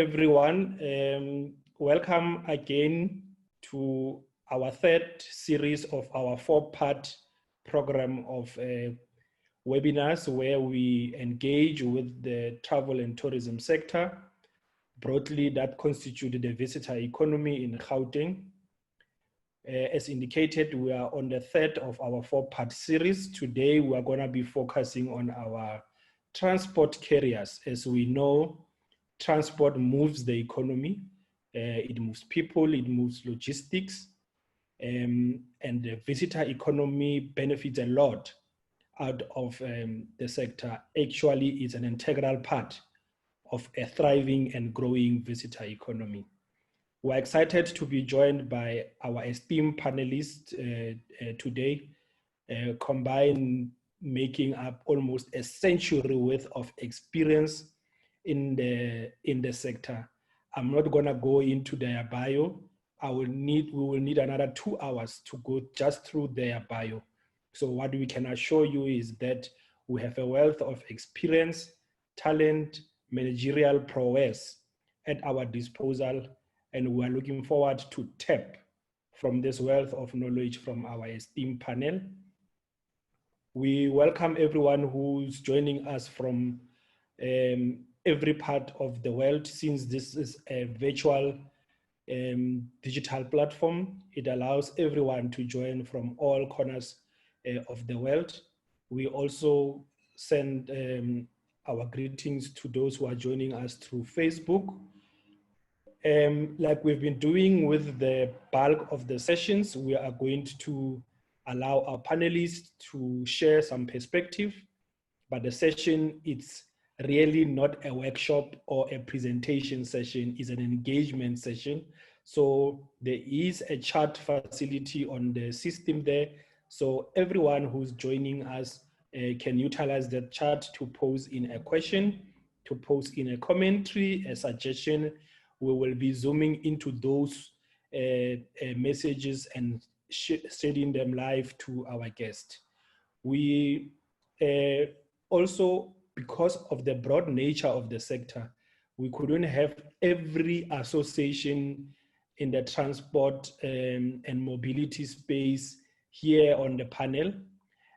everyone. Welcome again to our third series of our four-part program of webinars where we engage with the travel and tourism sector. Broadly, that constituted the visitor economy in Gauteng. As indicated, we are on the third of our four-part series. Today, we are going to be focusing on our transport carriers. As we know, transport moves the economy. It moves people, it moves logistics, and the visitor economy benefits a lot out of the sector. Actually, it's an integral part of a thriving and growing visitor economy. We're excited to be joined by our esteemed panelists today, combined making up almost a century worth of experience in the sector. I'm not gonna go into their bio. We will need another 2 hours to go just through their bio. So what we can assure you is that we have a wealth of experience, talent, managerial prowess at our disposal, and we are looking forward to tap from this wealth of knowledge from our esteemed panel. We welcome everyone who's joining us from every part of the world. Since this is a virtual digital platform, it allows everyone to join from all corners of the world. We also send our greetings to those who are joining us through Facebook. Like we've been doing with the bulk of the sessions, we are going to allow our panelists to share some perspective, but the session, it's really not a workshop or a presentation session, it's an engagement session. So there is a chat facility on the system there. So everyone who's joining us can utilize the chat to pose in a question, to pose in a commentary, a suggestion. We will be zooming into those messages and sending them live to our guest. We also, because of the broad nature of the sector, we couldn't have every association in the transport and mobility space here on the panel.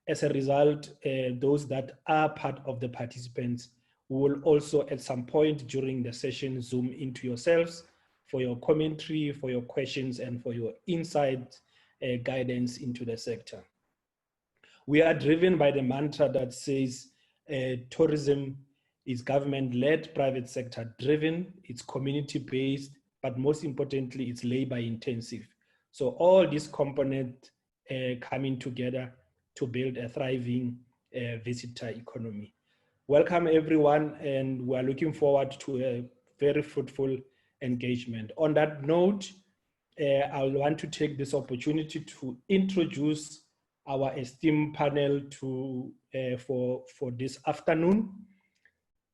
As a result, those that are part of the participants will also at some point during the session zoom into yourselves for your commentary, for your questions, and for your insight guidance into the sector. We are driven by the mantra that says tourism is government-led, private sector-driven, it's community-based, but most importantly, it's labor-intensive. So all these components coming together to build a thriving visitor economy. Welcome everyone, and we're looking forward to a very fruitful engagement. On that note, I want to take this opportunity to introduce our esteemed panel for this afternoon.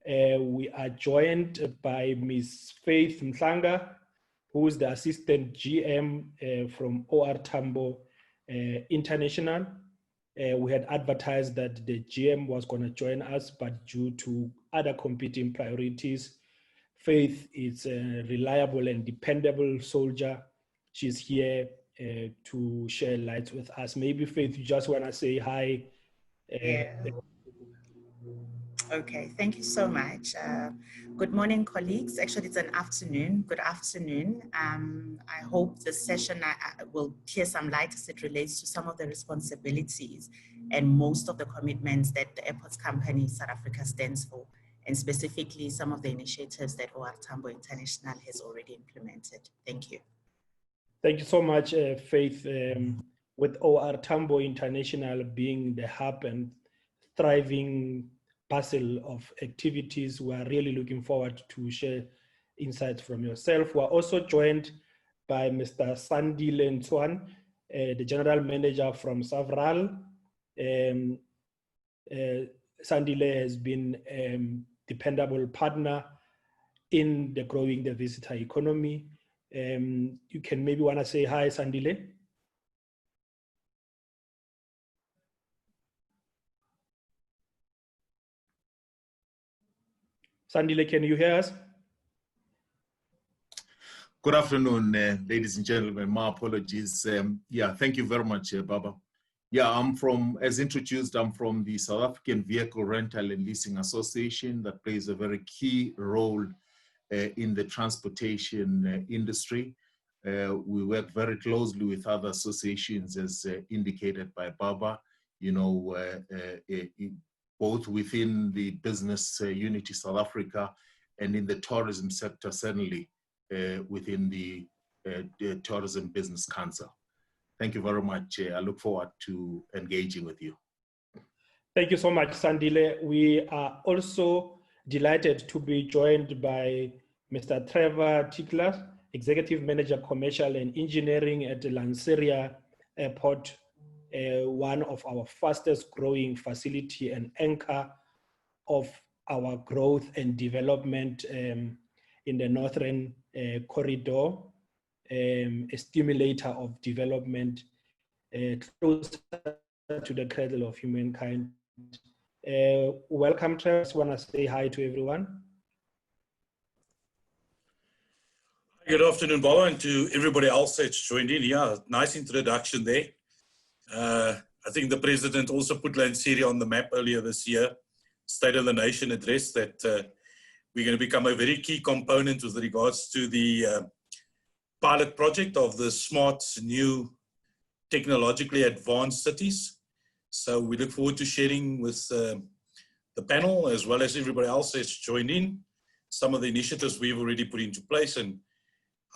We are joined by Ms. Faith Mhlanga, who is the Assistant GM from OR Tambo International. We had advertised that the GM was going to join us, but due to other competing priorities, Faith is a reliable and dependable soldier. She's here to share light with us. Maybe Faith, you just want to say hi. Okay, thank you so much. Good morning, colleagues. Actually, it's an afternoon. Good afternoon. I hope this session will share some light as it relates to some of the responsibilities and most of the commitments that the airports company South Africa stands for, and specifically some of the initiatives that OR Tambo International has already implemented. Thank you. Thank you so much, Faith. With OR Tambo International being the hub and thriving parcel of activities, we are really looking forward to share insights from yourself. We are also joined by Mr. Sandile Ntseoane, the General Manager from SAVRALA. Sandile has been a dependable partner in the growing the visitor economy. You can maybe want to say hi, Sandile. Sandile, can you hear us? Good afternoon, ladies and gentlemen. My apologies. Yeah, thank you very much, Baba. Yeah, as introduced, I'm from the South African Vehicle Rental and Leasing Association that plays a very key role in the transportation industry. We work very closely with other associations as indicated by Baba, you know, both within the Business Unity South Africa and in the tourism sector, certainly within the Tourism Business Council. Thank you very much. I look forward to engaging with you. Thank you so much, Sandile. We are also delighted to be joined by Mr. Trevor Teegler, Executive Manager, Commercial and Engineering at the Lanseria Airport, one of our fastest growing facility and anchor of our growth and development in the Northern Corridor, a stimulator of development closer to the cradle of humankind. Welcome, Trevor. I just want to say hi to everyone. Good afternoon, Baba, and to everybody else that's joined in. Yeah, nice introduction there. I think the President also put Lanseria on the map earlier this year, State of the Nation address, that we're going to become a very key component with regards to the pilot project of the smart, new, technologically advanced cities. So we look forward to sharing with the panel, as well as everybody else that's joined in, some of the initiatives we've already put into place and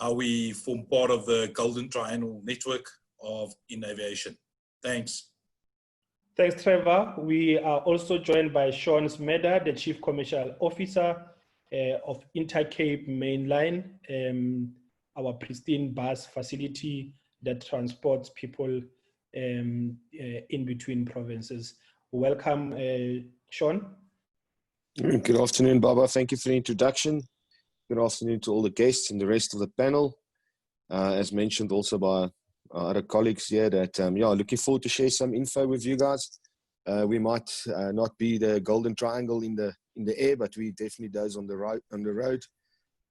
how we form part of the Golden Triangle network in aviation. Thanks. Thanks, Trevor. We are also joined by Shaun, Smeda, the Chief Commercial Officer of Intercape Mainline, our pristine bus facility that transports people in between provinces. Welcome, Shaun. Good afternoon, Baba. Thank you for the introduction. Good afternoon to all the guests and the rest of the panel. As mentioned also by our other colleagues here, that yeah, looking forward to share some info with you guys. We might not be the Golden Triangle in the air, but we definitely those on the road.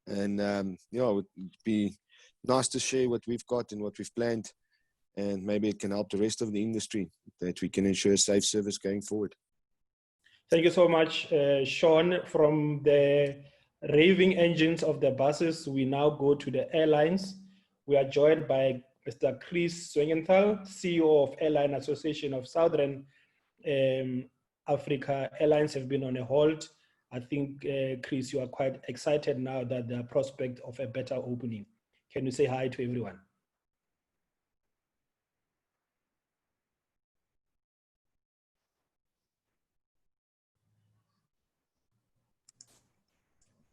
And you know, it would be nice to share what we've got and what we've planned, and maybe it can help the rest of the industry that we can ensure safe service going forward. Thank you so much, Shaun. From the raving engines of the buses, we now go to the airlines. We are joined by Mr. Zweigenthal, CEO of Airline Association of Southern Africa. Airlines have been on a hold. I think, Chris, you are quite excited now that the prospect of a better opening. Can you say hi to everyone?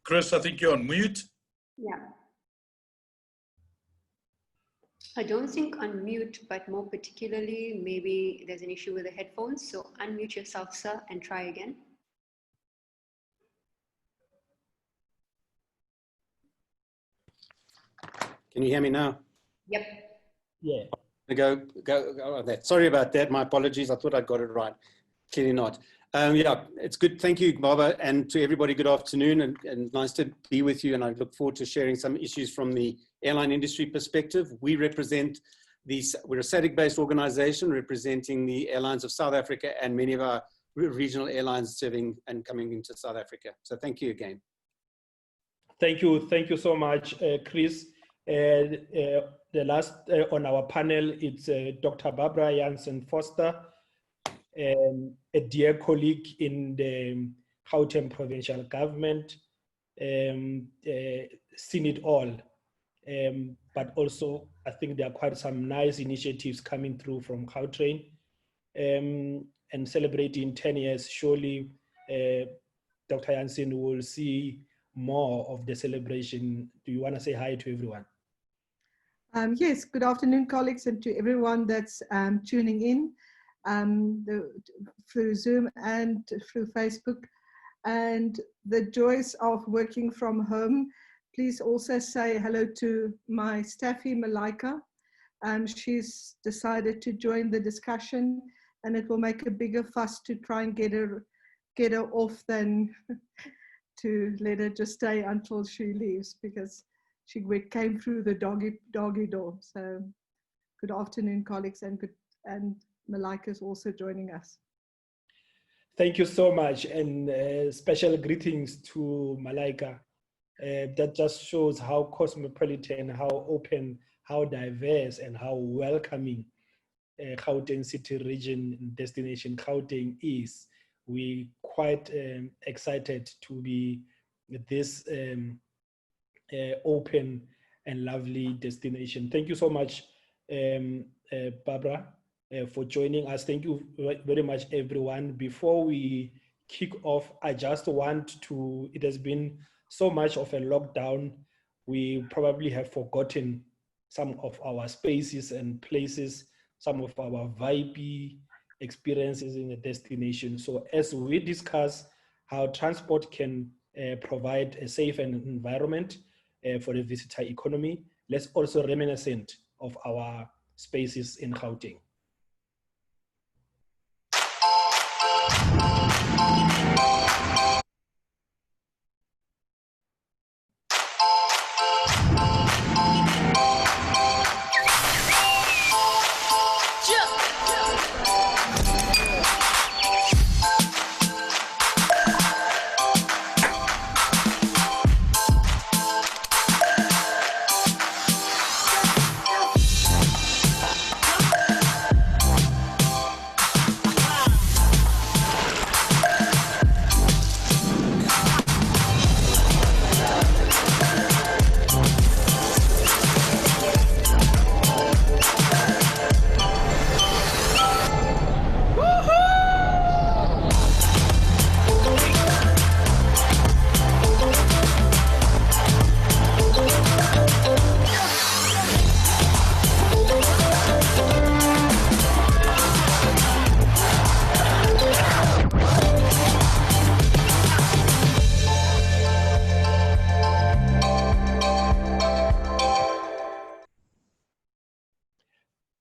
Chris, I think you're on mute. Yeah. I don't think unmute, but more particularly, maybe there's an issue with the headphones. So unmute yourself, sir, and try again. Can you hear me now? Yep. Yeah. Go on that. Sorry about that. My apologies. I thought I got it right. Clearly not. Yeah, it's good. Thank you, Baba, and to everybody, good afternoon, and nice to be with you. And I look forward to sharing some issues from the airline industry perspective. We represent we're a SADC-based organization representing the airlines of South Africa and many of our regional airlines serving and coming into South Africa. So thank you again. Thank you so much, Chris. The last on our panel, it's Dr. Barbara Jansen Foster, a dear colleague in the Gauteng provincial government, seen it all. But also, I think there are quite some nice initiatives coming through from Gautrain, and celebrating 10 years. Surely, Dr. Jansen will see more of the celebration. Do you want to say hi to everyone? Yes, good afternoon, colleagues, and to everyone that's tuning in through Zoom and through Facebook. And the joys of working from home. Please also say hello to my staffy, Malika. She's decided to join the discussion, and it will make a bigger fuss to try and get her off than to let her just stay until she leaves, because came through the doggy door. So good afternoon, colleagues, and Mhlanga is also joining us. Thank you so much, and special greetings to Mhlanga. That just shows how cosmopolitan, how open, how diverse, and how welcoming Gauteng City Region Destination Gauteng is. We're quite excited to be this open and lovely destination. Thank you so much, Barbara, for joining us. Thank you very much, everyone. Before we kick off, I just want to, it has been so much of a lockdown, we probably have forgotten some of our spaces and places, some of our vibey experiences in the destination. So as we discuss how transport can provide a safe environment for the visitor economy, let's also reminiscent of our spaces in Gauteng.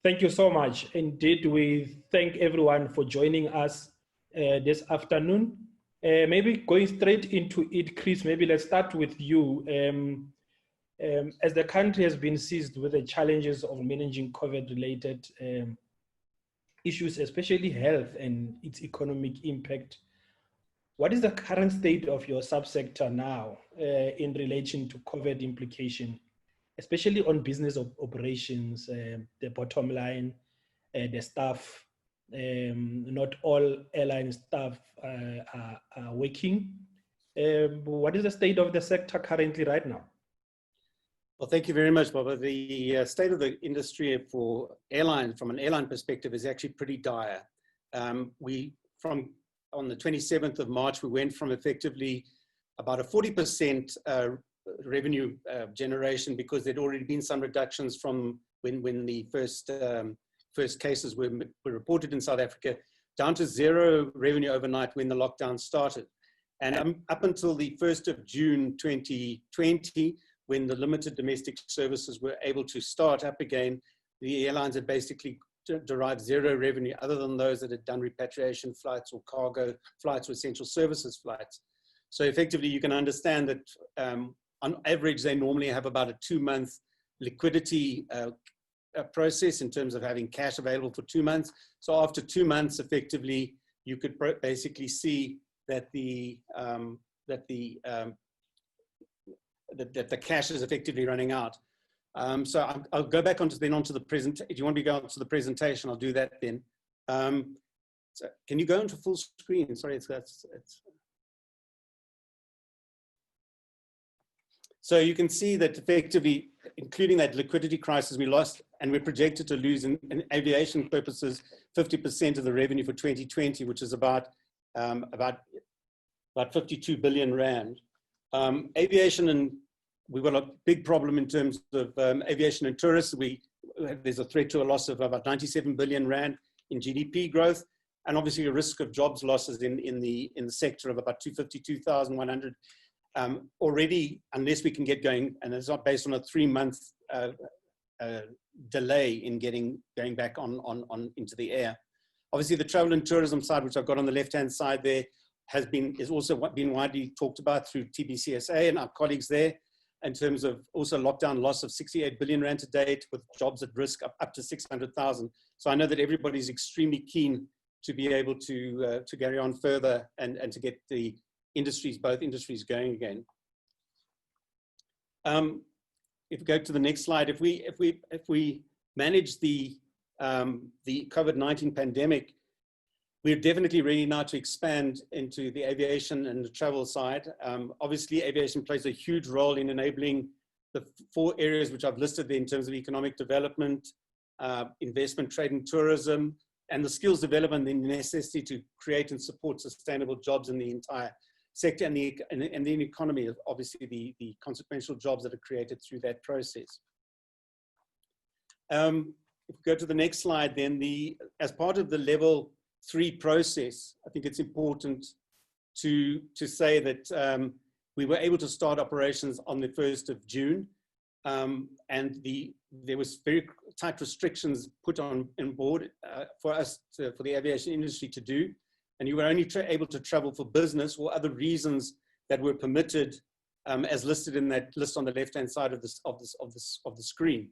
Thank you so much. Indeed, we thank everyone for joining us this afternoon. Maybe going straight into it, Chris, maybe let's start with you. As the country has been seized with the challenges of managing COVID-related issues, especially health and its economic impact, what is the current state of your subsector now in relation to COVID implication, especially on business operations, the bottom line, the staff? Not all airline staff are working. What is the state of the sector currently right now? Well, thank you very much, Baba. The state of the industry for airlines, from an airline perspective, is actually pretty dire. On the 27th of March, we went from effectively about a 40% revenue generation, because there'd already been some reductions from when the first cases were reported in South Africa, down to zero revenue overnight when the lockdown started. And up until the 1st of June 2020, when the limited domestic services were able to start up again, the airlines had basically derived zero revenue, other than those that had done repatriation flights or cargo flights or essential services flights. So effectively, you can understand that on average, they normally have about a 2-month liquidity process in terms of having cash available for 2 months. So after 2 months, effectively, you could basically see that the cash is effectively running out. So I'll go back onto the present. If you want me to go onto the presentation, I'll do that then. So can you go into full screen? Sorry, So you can see that effectively, including that liquidity crisis, we lost, and we're projected to lose in aviation purposes 50% of the revenue for 2020, which is about 52 billion rand. Aviation, and we've got a big problem in terms of aviation and tourists. There's a threat to a loss of about 97 billion rand in GDP growth, and obviously a risk of jobs losses in the sector of about 252,100 already, unless we can get going, and it's not based on a 3-month delay in going back on into the air. Obviously, the travel and tourism side, which I've got on the left-hand side there, is also been widely talked about through TBCSA and our colleagues there. in terms of also lockdown loss of 68 billion rand to date, with jobs at risk up to 600,000. So I know that everybody's extremely keen to be able to carry on further and to get the industries, both industries, going again. If we go to the next slide, if we manage the COVID-19 pandemic, we're definitely ready now to expand into the aviation and the travel side. Obviously, aviation plays a huge role in enabling the 4 areas which I've listed there in terms of economic development, investment, trade and tourism, and the skills development and the necessity to create and support sustainable jobs in the entire sector and the economy, obviously the consequential jobs that are created through that process. If we go to the next slide, then as part of the level 3 process, I think it's important to say that we were able to start operations on the 1st of June, and there was very tight restrictions put on board for us, for the aviation industry to do, and you were only able to travel for business or other reasons that were permitted, as listed in that list on the left-hand side of the screen.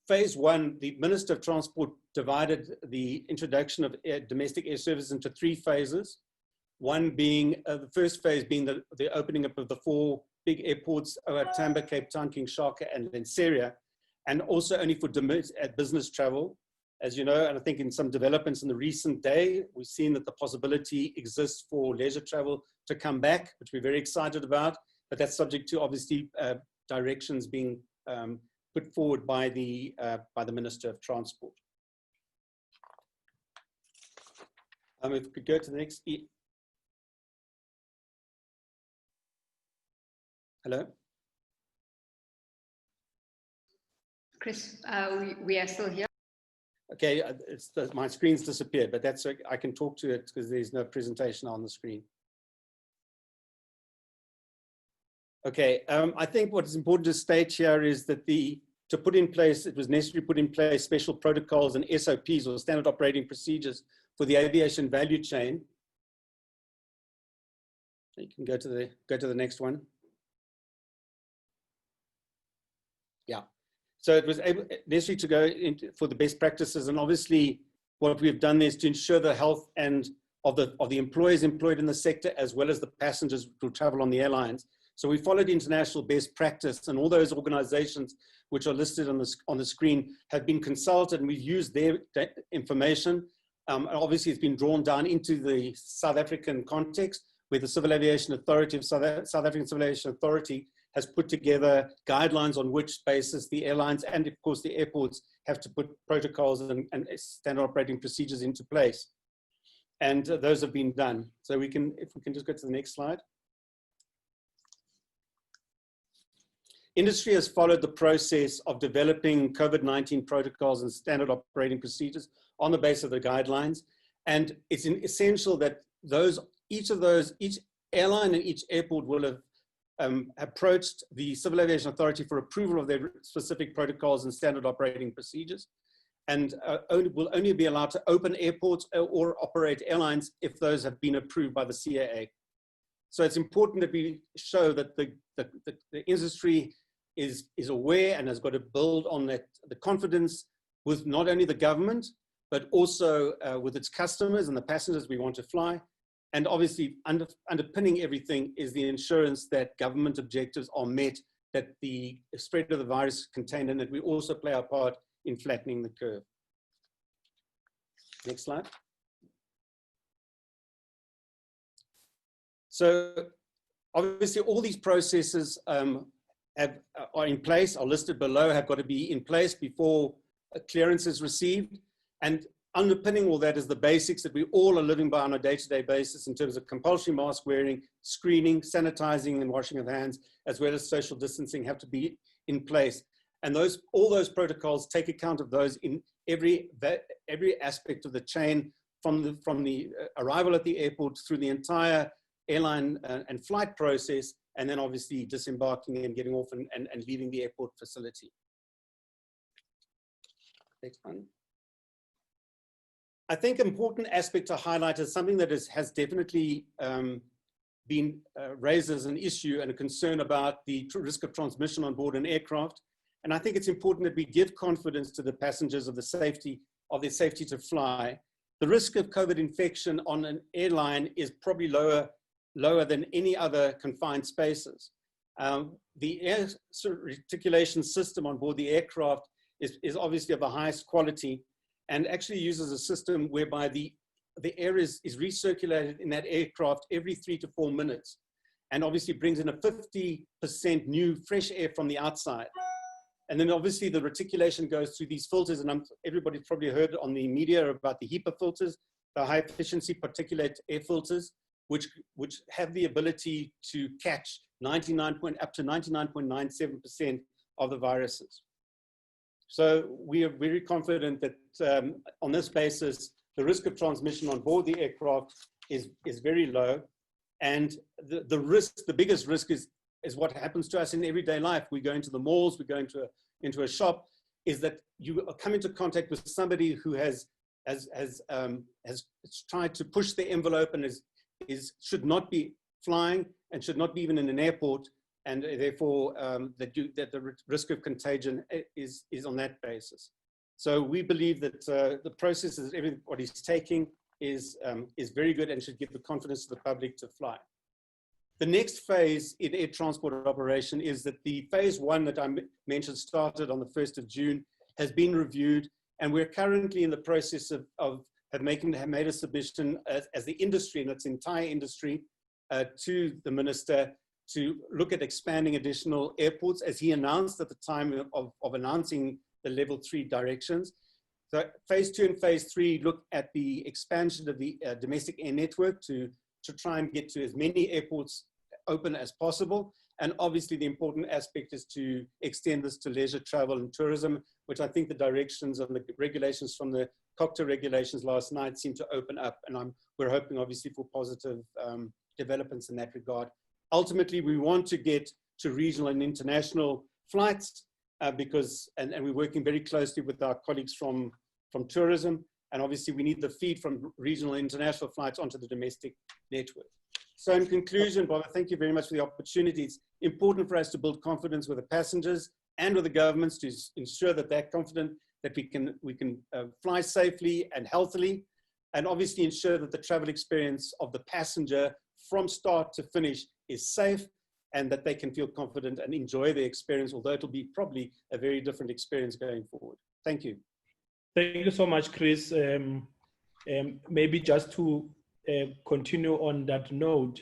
Phase 1, the Minister of Transport divided the introduction of domestic air service into 3 phases. One being, the first phase being the opening up of the 4 big airports, Tambo, Cape Town, Kinshasa, and Lanseria, and also only for business travel. As you know, and I think in some developments in the recent day, we've seen that the possibility exists for leisure travel to come back, which we're very excited about, but that's subject to obviously directions being put forward by the Minister of Transport. If we could go to the next. Hello? Chris, we are still here. Okay, my screen's disappeared, but that's okay. I can talk to it because there's no presentation on the screen. Okay, I think what is important to state here is that it was necessary to put in place special protocols and SOPs, or standard operating procedures, for the aviation value chain. You can go to the next one. Yeah. So it was necessary to go for the best practices, and obviously what we've done is to ensure the health and of the employees employed in the sector, as well as the passengers who travel on the airlines. So we followed international best practice, and all those organizations which are listed on the screen have been consulted, and we've used their information. Obviously, it's been drawn down into the South African context, where the Civil Aviation Authority of South African Civil Aviation Authority has put together guidelines on which basis the airlines and, of course, the airports have to put protocols and standard operating procedures into place. And those have been done. So if we can just go to the next slide. Industry has followed the process of developing COVID-19 protocols and standard operating procedures on the basis of the guidelines. And it's essential that each airline and each airport will have approached the Civil Aviation Authority for approval of their specific protocols and standard operating procedures, and will only be allowed to open airports or operate airlines if those have been approved by the CAA. So it's important that we show that the industry is aware and has got to build on the confidence with not only the government, but also with its customers and the passengers we want to fly. And obviously, underpinning everything is the assurance that government objectives are met, that the spread of the virus is contained, and that we also play our part in flattening the curve. Next slide. So obviously, all these processes are in place, are listed below, have got to be in place before a clearance is received. And underpinning all that is the basics that we all are living by on a day-to-day basis in terms of compulsory mask wearing, screening, sanitizing and washing of hands, as well as social distancing have to be in place. And all those protocols take account of those in every aspect of the chain, from the arrival at the airport through the entire airline and flight process, and then obviously disembarking and getting off and leaving the airport facility. Next one. I think an important aspect to highlight is something that has definitely been raised as an issue and a concern about the risk of transmission on board an aircraft. And I think it's important that we give confidence to the passengers of their safety to fly. The risk of COVID infection on an airline is probably lower than any other confined spaces. The air reticulation system on board the aircraft is obviously of the highest quality, and actually uses a system whereby the air is recirculated in that aircraft every 3 to 4 minutes, and obviously brings in a 50% new fresh air from the outside. And then obviously the reticulation goes through these filters, and everybody's probably heard on the media about the HEPA filters, the high efficiency particulate air filters, which have the ability to catch up to 99.97% of the viruses. So we are very confident that on this basis, the risk of transmission on board the aircraft is very low. And the biggest risk is what happens to us in everyday life. We go into the malls, we go into a shop, is that you come into contact with somebody who has tried to push the envelope and should not be flying and should not be even in an airport, and therefore that the risk of contagion is on that basis. So we believe that the processes that everybody's taking is very good and should give the confidence to the public to fly. The next phase in air transport operation is that the phase 1 that I mentioned started on the 1st of June has been reviewed, and we're currently in the process of made a submission as the industry and its entire industry to the minister to look at expanding additional airports, as he announced at the time of announcing the level 3 directions. So phase 2 and phase 3 look at the expansion of the domestic air network to try and get to as many airports open as possible. And obviously the important aspect is to extend this to leisure travel and tourism, which I think the directions and the regulations from the COCTA regulations last night seem to open up. And we're hoping obviously for positive developments in that regard. Ultimately, we want to get to regional and international flights because we're working very closely with our colleagues from tourism. And obviously we need the feed from regional and international flights onto the domestic network. So in conclusion, Bob, thank you very much for the opportunity. It's important for us to build confidence with the passengers and with the governments to ensure that they're confident that we can fly safely and healthily, and obviously ensure that the travel experience of the passenger from start to finish is safe and that they can feel confident and enjoy the experience, although it'll be probably a very different experience going forward. Thank you. Thank you so much, Chris. Maybe just to continue on that note,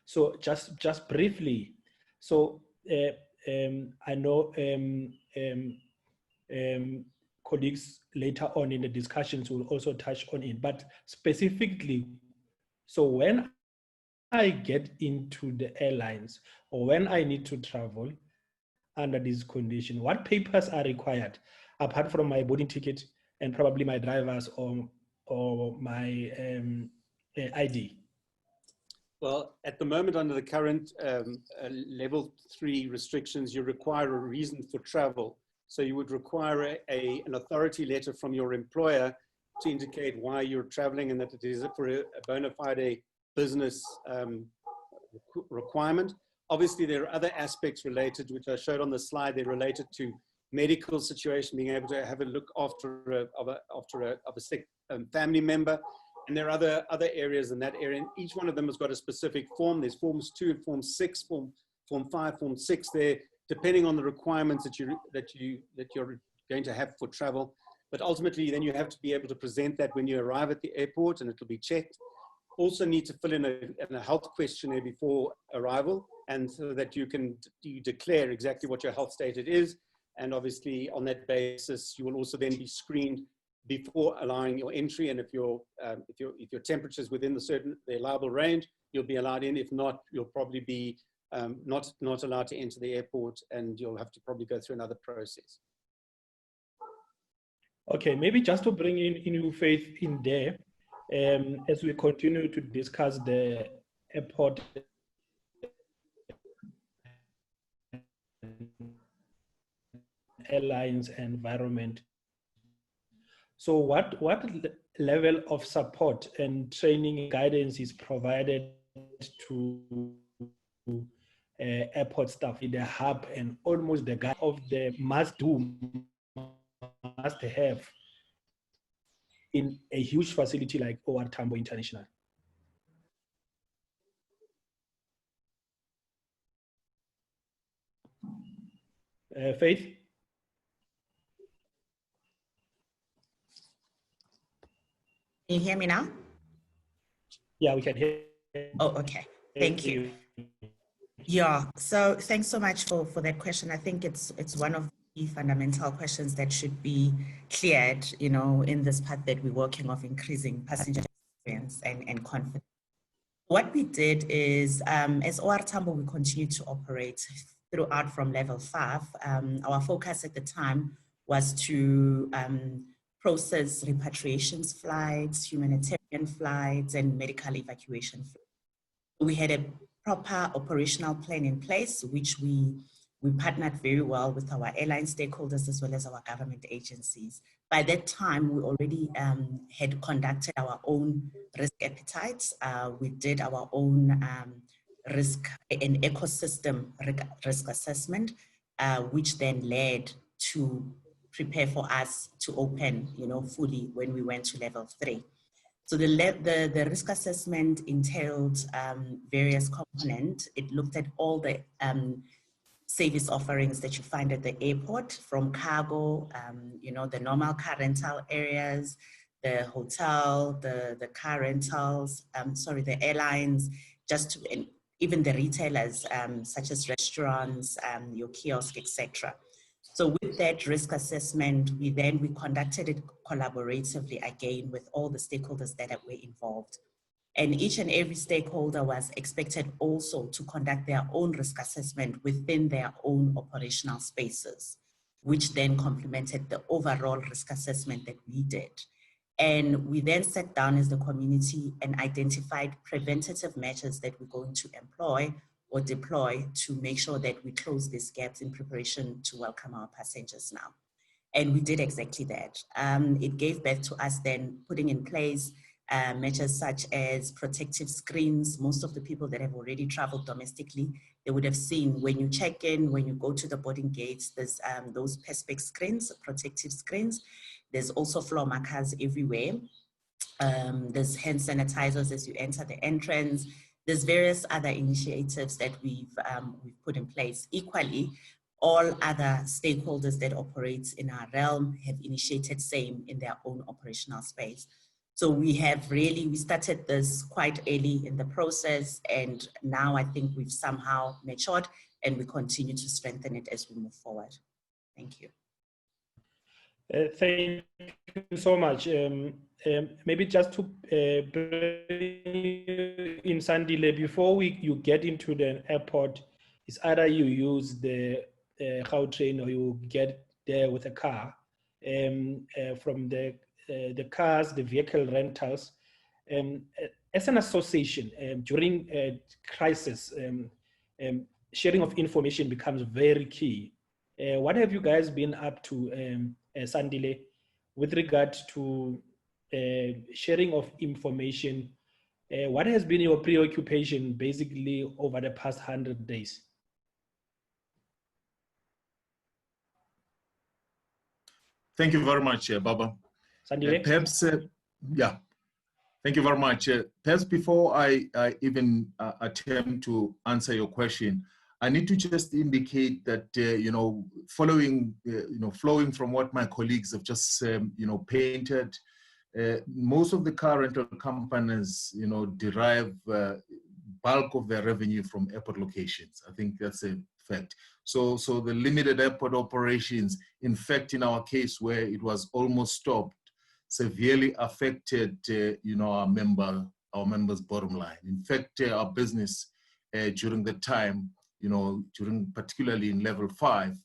so just briefly, so I know colleagues later on in the discussions will also touch on it, but specifically, so when I get into the airlines or when I need to travel under this condition, what papers are required apart from my boarding ticket and probably my driver's or my ID? Well, at the moment, under the current level 3 restrictions, you require a reason for travel. So you would require an authority letter from your employer to indicate why you're traveling and that it is for a bona fide business requirement. Obviously, there are other aspects related, which I showed on the slide. They're related to medical situation, being able to have a look after a sick family member. And there are other areas in that area. And each one of them has got a specific form. There's forms 2 and form 6, form 5, form 6 there, depending on the requirements that you're going to have for travel. But ultimately, then you have to be able to present that when you arrive at the airport, and it'll be checked. Also need to fill in a health questionnaire before arrival, and so that you declare exactly what your health status is. And obviously, on that basis, you will also then be screened before allowing your entry. And if your temperature is within the allowable range, you'll be allowed in. If not, you'll probably be not allowed to enter the airport, and you'll have to probably go through another process. Okay, maybe just to bring in Faith in there, as we continue to discuss the airport airlines environment. So what level of support and training guidance is provided to airport staff in the hub and almost the guy of the must-do, must-have in a huge facility like OR Tambo International. Faith? Can you hear me now? Yeah, we can hear. Oh, okay. Thank you. Yeah, so thanks so much for that question. I think it's one of the fundamental questions that should be cleared, you know, in this path that we're working of increasing passenger experience and confidence. What we did is, as OR Tambo, we continue to operate throughout from level 5. Our focus at the time was to process repatriations flights, humanitarian flights, and medical evacuation flights. We had a proper operational plan in place, which we partnered very well with our airline stakeholders as well as our government agencies. By that time, we already had conducted our own risk appetites. We did our own risk and ecosystem risk assessment, which then led to prepare for us to open, you know, fully when we went to level 3. So the risk assessment entailed various components. It looked at all the service offerings that you find at the airport, from cargo, you know, the normal car rental areas, the hotel, the car rentals, the airlines, and even the retailers, such as restaurants, your kiosk, etc. So with that risk assessment, we conducted it collaboratively again with all the stakeholders that were involved. And each and every stakeholder was expected also to conduct their own risk assessment within their own operational spaces, which then complemented the overall risk assessment that we did. And we then sat down as the community and identified preventative measures that we're going to employ or deploy to make sure that we close these gaps in preparation to welcome our passengers now. And we did exactly that. It gave birth to us then putting in place measures such as protective screens. Most of the people that have already traveled domestically, they would have seen when you check in, when you go to the boarding gates, there's those perspex screens, protective screens. There's also floor markers everywhere. There's hand sanitizers as you enter the entrance. There's various other initiatives that we've put in place. Equally, all other stakeholders that operate in our realm have initiated same in their own operational space. So we started this quite early in the process, and now I think we've somehow matured and we continue to strengthen it as we move forward. Thank you. Thank you so much. Maybe just to in Sandile, before you get into the airport, it's either you use the Gautrain or you get there with a car. From the cars, the vehicle rentals, as an association, during a crisis, sharing of information becomes very key. What have you guys been up to, Sandile, with regard to sharing of information? What has been your preoccupation basically over the past 100 days? Thank you very much, Baba. Sandile? Perhaps, yeah, thank you very much. Perhaps before I even attempt to answer your question, I need to just indicate that, flowing from what my colleagues have just, painted, most of the car rental companies, derive bulk of their revenue from airport locations. I think that's a fact. So the limited airport operations, in fact, in our case where it was almost stopped, severely affected, our members' bottom line. In fact, our business during the time, particularly in level 5,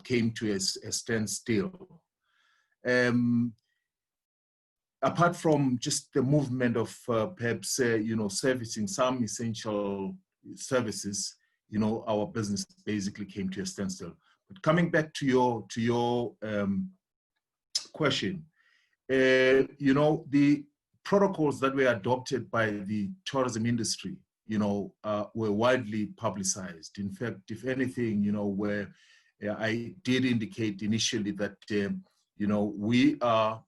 came to a standstill. Apart from just the movement of perhaps, servicing some essential services, our business basically came to a standstill. But coming back to your question, the protocols that were adopted by the tourism industry, were widely publicized. In fact, if anything, where I did indicate initially that, we are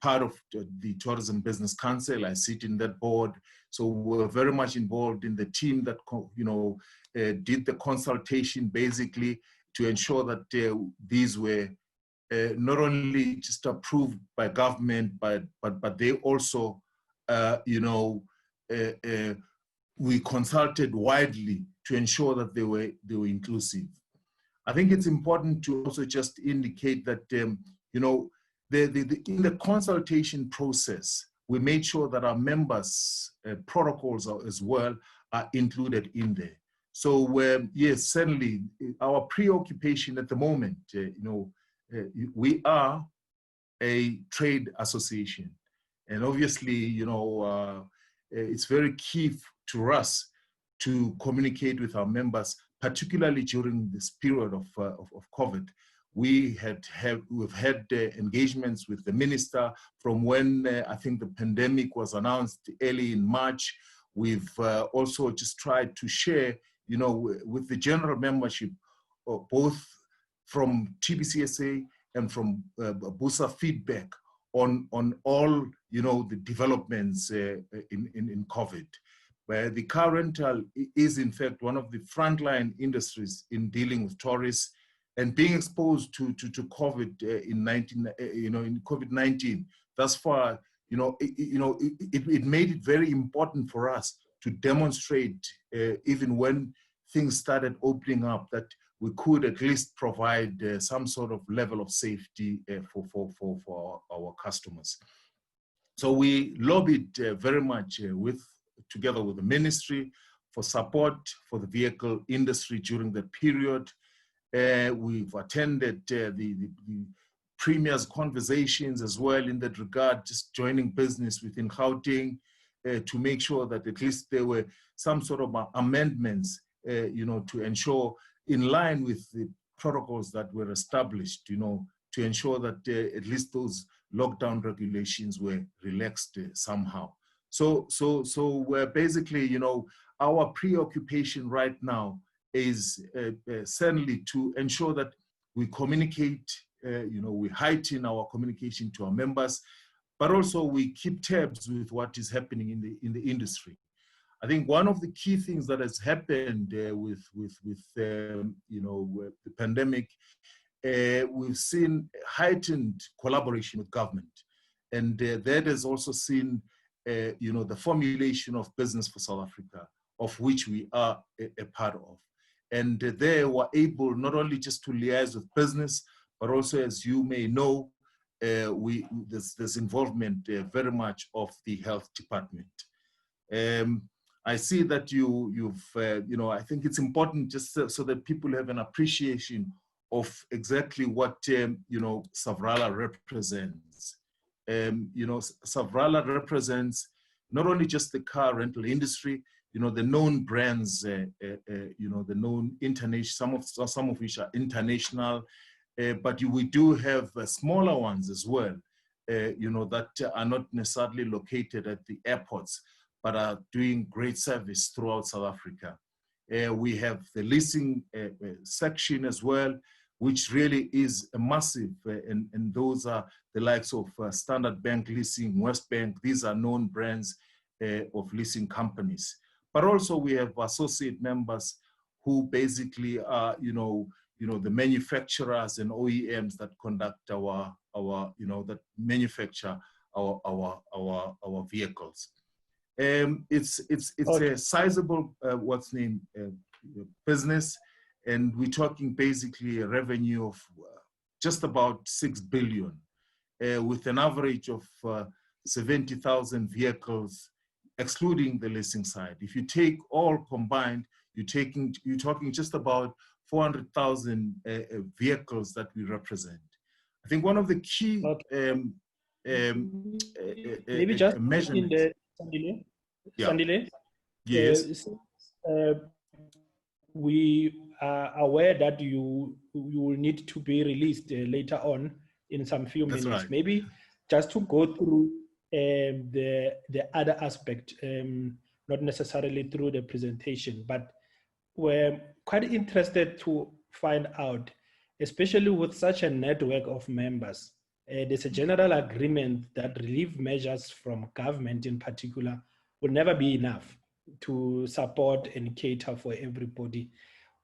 part of the Tourism Business Council. I sit in that board. So we're very much involved in the team that, did the consultation basically to ensure that these were not only just approved by government, but they also, we consulted widely to ensure that they were inclusive. I think it's important to also just indicate that, in the consultation process, we made sure that our members' protocols as well are included in there. So, yes, certainly our preoccupation at the moment, we are a trade association. And obviously, it's very key to us to communicate with our members, particularly during this period of COVID. We've had engagements with the minister from when I think the pandemic was announced early in March. We've also just tried to share, with the general membership, both from TBCSA and from BUSA feedback on all, the developments in COVID. Where the car rental is in fact one of the frontline industries in dealing with tourists, and being exposed to COVID in COVID-19 thus far, it made it very important for us to demonstrate, even when things started opening up, that we could at least provide some sort of level of safety for our customers. So we lobbied very much together with the ministry for support for the vehicle industry during that period. We've attended the Premier's conversations as well in that regard, just joining business within Gauteng to make sure that at least there were some sort of amendments, to ensure, in line with the protocols that were established, to ensure that at least those lockdown regulations were relaxed somehow. So we're basically, our preoccupation right now is certainly to ensure that we communicate, we heighten our communication to our members, but also we keep tabs with what is happening in the industry. I think one of the key things that has happened with the pandemic, we've seen heightened collaboration with government, and that has also seen the formulation of Business for South Africa, of which we are a part of. And they were able not only just to liaise with business, but also, as you may know, there's involvement very much of the health department. I see that I think it's important just so that people have an appreciation of exactly what, SAVRALA represents. SAVRALA represents not only just the car rental industry, the known brands, the known international, some of which are international, but we do have smaller ones as well, that are not necessarily located at the airports, but are doing great service throughout South Africa. We have the leasing section as well, which really is a massive, and those are the likes of Standard Bank Leasing, West Bank. These are known brands of leasing companies. But also we have associate members who basically are, the manufacturers and OEMs that conduct that manufacture our vehicles. It's okay. A sizable business, and we're talking basically a revenue of just about 6 billion, with an average of 70,000 vehicles, excluding the leasing side. If you take all combined, you're talking just about 400,000 vehicles that we represent. I think one of the key maybe just measurements. In the Sandile. Yeah. Sandile. Yes. We are aware that you will need to be released later on in some few minutes. Right. Maybe just to go through the other aspect. not necessarily through the presentation, but we're quite interested to find out, especially with such a network of members, there's a general agreement that relief measures from government in particular will never be enough to support and cater for everybody.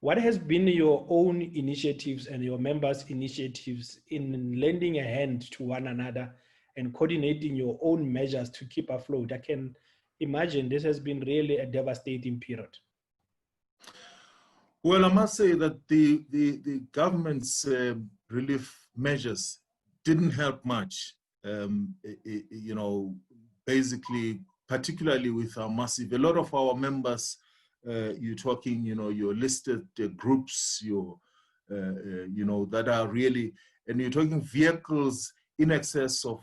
What has been your own initiatives and your members' initiatives in lending a hand to one another and coordinating your own measures to keep afloat? I can imagine this has been really a devastating period. Well, I must say that the government's relief measures didn't help much. You know, basically, particularly with our massive, a lot of our members, you're talking, you know, your listed groups, your, you know, that are really, and you're talking vehicles in excess of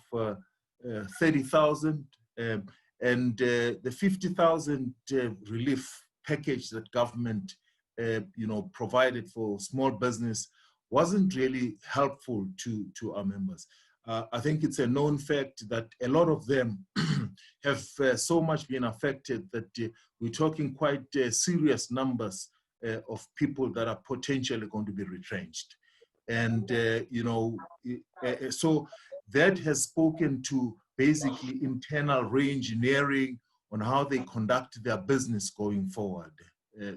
30,000, and the 50,000 relief package that government you know, provided for small business wasn't really helpful to our members. I think it's a known fact that a lot of them have so much been affected that we're talking quite serious numbers of people that are potentially going to be retrenched. And, you know, so that has spoken to basically internal re-engineering on how they conduct their business going forward.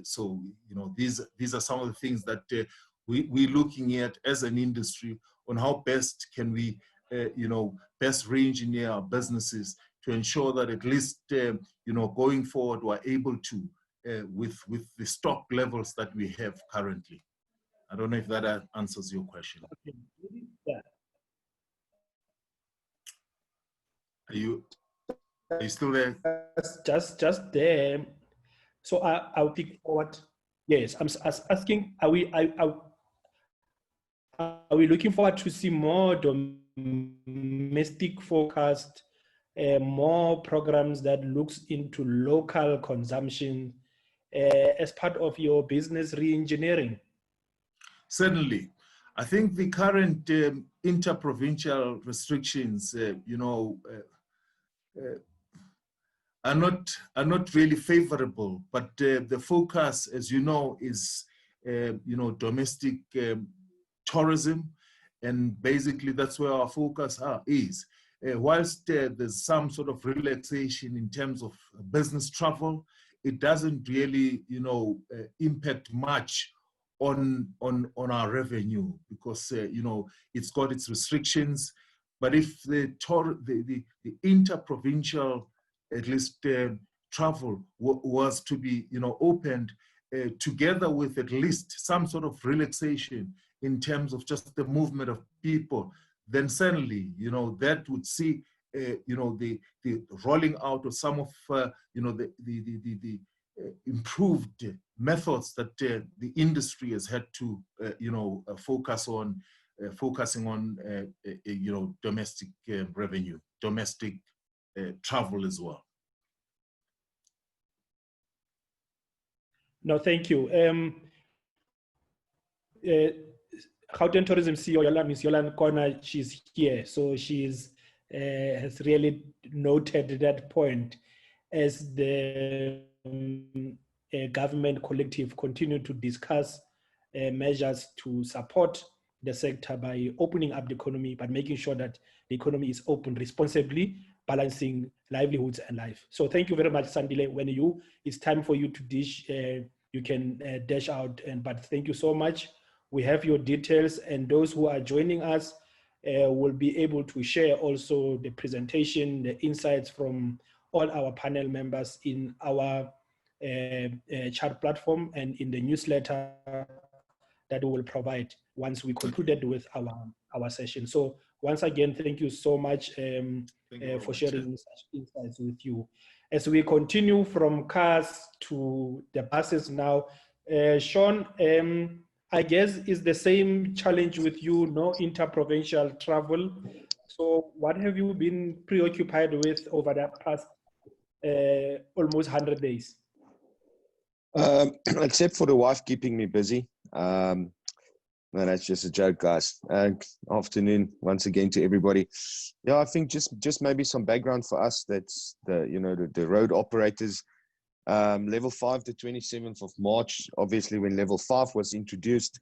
So, you know, these are some of the things that we're looking at as an industry on how best can we, you know, best re-engineer our businesses to ensure that at least, you know, going forward, we're able to, with the stock levels that we have currently. I don't know if that answers your question. Yeah. Are you still there? Just there. So I'll pick forward. Yes, I'm asking, are we looking forward to see more domestic focused, more programs that looks into local consumption as part of your business re-engineering? Certainly. I think the current interprovincial restrictions, you know, are not really favorable, but the focus, as you know, is you know, domestic tourism, and basically that's where our focus is. Whilst there's some sort of relaxation in terms of business travel, it doesn't really, you know, impact much on our revenue because you know, it's got its restrictions. But if the interprovincial, at least travel was to be, you know, opened together with at least some sort of relaxation in terms of just the movement of people, then certainly, you know, that would see, you know, the rolling out of some of, you know, the improved methods that the industry has had to, you know, focusing on, you know, domestic revenue, domestic travel as well. No, thank you. Gauteng Tourism CEO, Ms. Yolanda Kona, she's here. So she's has really noted that point as the government collective continue to discuss measures to support the sector by opening up the economy, but making sure that the economy is open responsibly, balancing livelihoods and life. So thank you very much, Sandile. When it's time for you to dish, you can dash out. But thank you so much. We have your details, and those who are joining us will be able to share also the presentation, the insights from all our panel members in our chat platform and in the newsletter that we will provide once we concluded with our session. So once again, thank you so much for sharing such insights with you. As we continue from cars to the buses now, Shaun, I guess is the same challenge with you, no interprovincial travel. So what have you been preoccupied with over the past almost 100 days? Except for the wife keeping me busy. No, that's just a joke, guys. Afternoon once again to everybody. Yeah, I think just maybe some background for us. That's the, you know, the road operators. Level 5, the 27th of March, obviously when level 5 was introduced,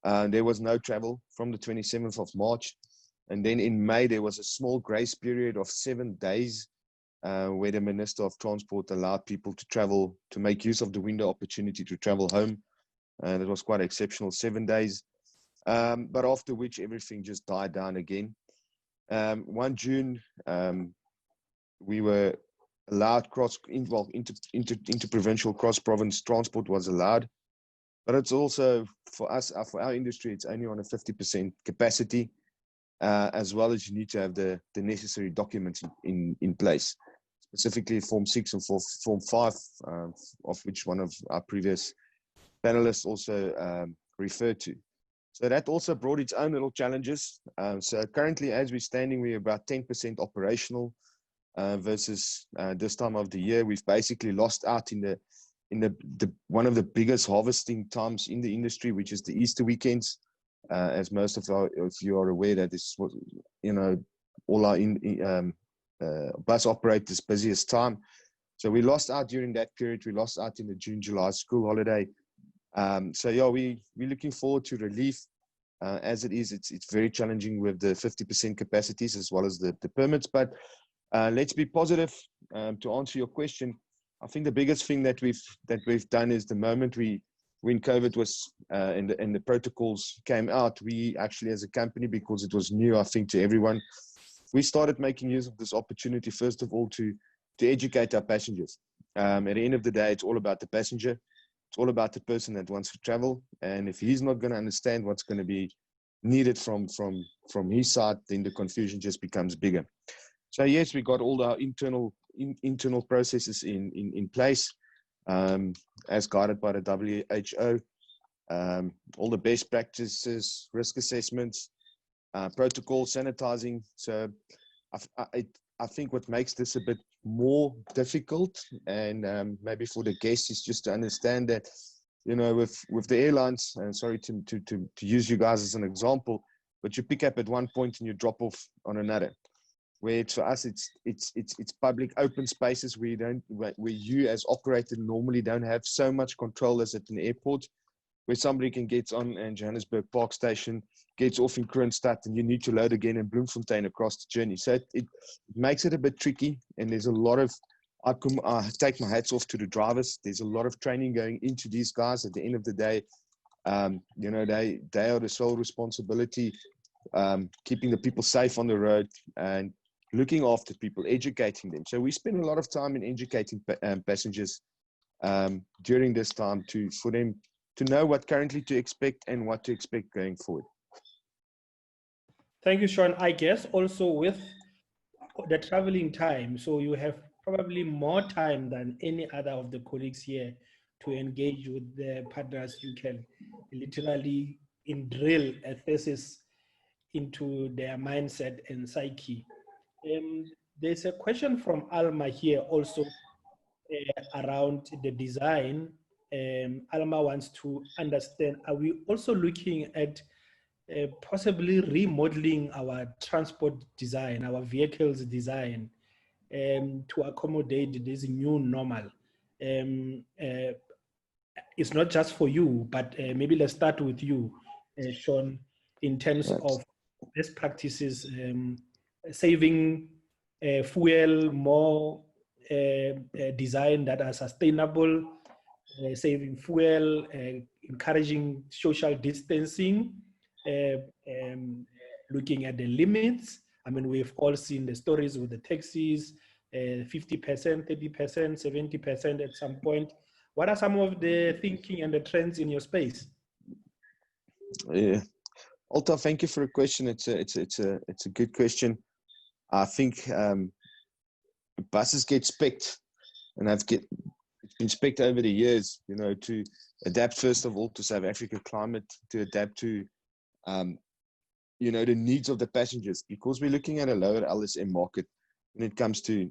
there was no travel from the 27th of March. And then in May, there was a small grace period of 7 days where the Minister of Transport allowed people to travel, to make use of the window opportunity to travel home. And it was quite exceptional, 7 days. But after which everything just died down again. 1 June, we were allowed inter-provincial cross-province transport was allowed. But it's also, for us, for our industry, it's only on a 50% capacity, as well as you need to have the necessary documents in place, specifically Form 6 and Form 5, of which one of our previous panelists also referred to. So that also brought its own little challenges. So currently, as we're standing, we're about 10% operational versus this time of the year. We've basically lost out in the one of the biggest harvesting times in the industry, which is the Easter weekends. As most of you are aware, that is what, you know, all our bus operators' busiest time. So we lost out during that period. We lost out in the June-July school holiday. So yeah, we're looking forward to relief. As it is, it's very challenging with the 50% capacities as well as the permits. But let's be positive. To answer your question, I think the biggest thing that we've done is the moment when COVID was and the protocols came out, we actually, as a company, because it was new, I think, to everyone, we started making use of this opportunity, first of all, to educate our passengers. At the end of the day, it's all about the passenger. It's all about the person that wants to travel. And if he's not going to understand what's going to be needed from his side, then the confusion just becomes bigger. So yes, we got all our internal processes in place, as guided by the WHO. All the best practices, risk assessments, protocol, sanitizing. So I think what makes this a bit more difficult, and maybe for the guests, is just to understand that, you know, with the airlines, and sorry to use you guys as an example, but you pick up at one point and you drop off on another. Where for us, it's public open spaces where you as operator normally don't have so much control as at an airport, where somebody can get on in Johannesburg Park Station, gets off in Kroonstad, and you need to load again in Bloemfontein across the journey. So it makes it a bit tricky, and there's a lot of, I take my hats off to the drivers. There's a lot of training going into these guys. At the end of the day, you know, they are the sole responsibility, keeping the people safe on the road and looking after people, educating them. So we spend a lot of time in educating passengers during this time for them to know what currently to expect and what to expect going forward. Thank you, Shaun. I guess also with the traveling time, so you have probably more time than any other of the colleagues here to engage with the partners. You can literally drill a thesis into their mindset and psyche. There's a question from Alma here also around the design. Alma wants to understand, are we also looking at possibly remodeling our transport design, our vehicles design, to accommodate this new normal? It's not just for you, but maybe let's start with you, Shaun, in terms of best practices, saving fuel, more design that are sustainable, saving fuel, encouraging social distancing, looking at the limits. I mean, we've all seen the stories with the taxis, 50%, 30%, 70% at some point. What are some of the thinking and the trends in your space? Yeah, Alta, thank you for the question. It's a good question. I think buses get spec'd, and it's been spec'd over the years, you know, to adapt first of all to South Africa climate, to adapt to you know, the needs of the passengers, because we're looking at a lower LSM market when it comes to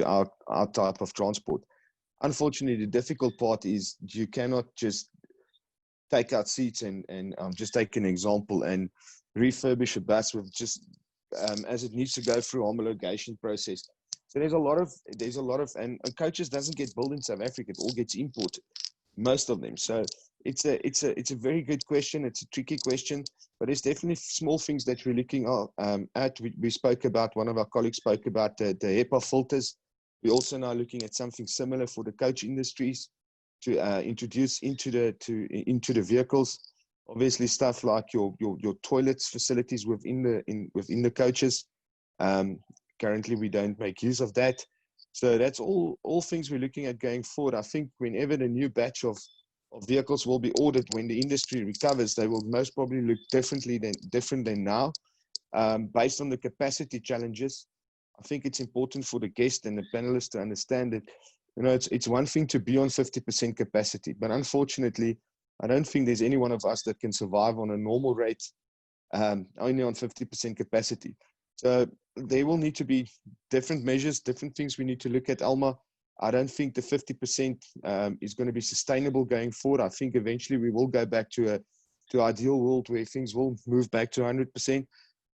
our type of transport. Unfortunately, the difficult part is you cannot just take out seats and just take an example and refurbish a bus with just as it needs to go through homologation process. So there's a lot of, and coaches doesn't get built in South Africa. It all gets imported, most of them. So it's a very good question. It's a tricky question, but there's definitely small things that we're looking at. We spoke about, one of our colleagues spoke about the HEPA filters. We're also now looking at something similar for the coach industries to introduce into the vehicles. Obviously, stuff like your toilets facilities within the coaches. Currently, we don't make use of that. So that's all things we're looking at going forward. I think whenever the new batch of vehicles will be ordered, when the industry recovers, they will most probably look different than now. Based on the capacity challenges, I think it's important for the guest and the panelists to understand that, you know, it's one thing to be on 50% capacity, but unfortunately, I don't think there's any one of us that can survive on a normal rate only on 50% capacity. So there will need to be different measures, different things we need to look at, Alma. I don't think the 50% is going to be sustainable going forward. I think eventually we will go back to an ideal world where things will move back to 100%.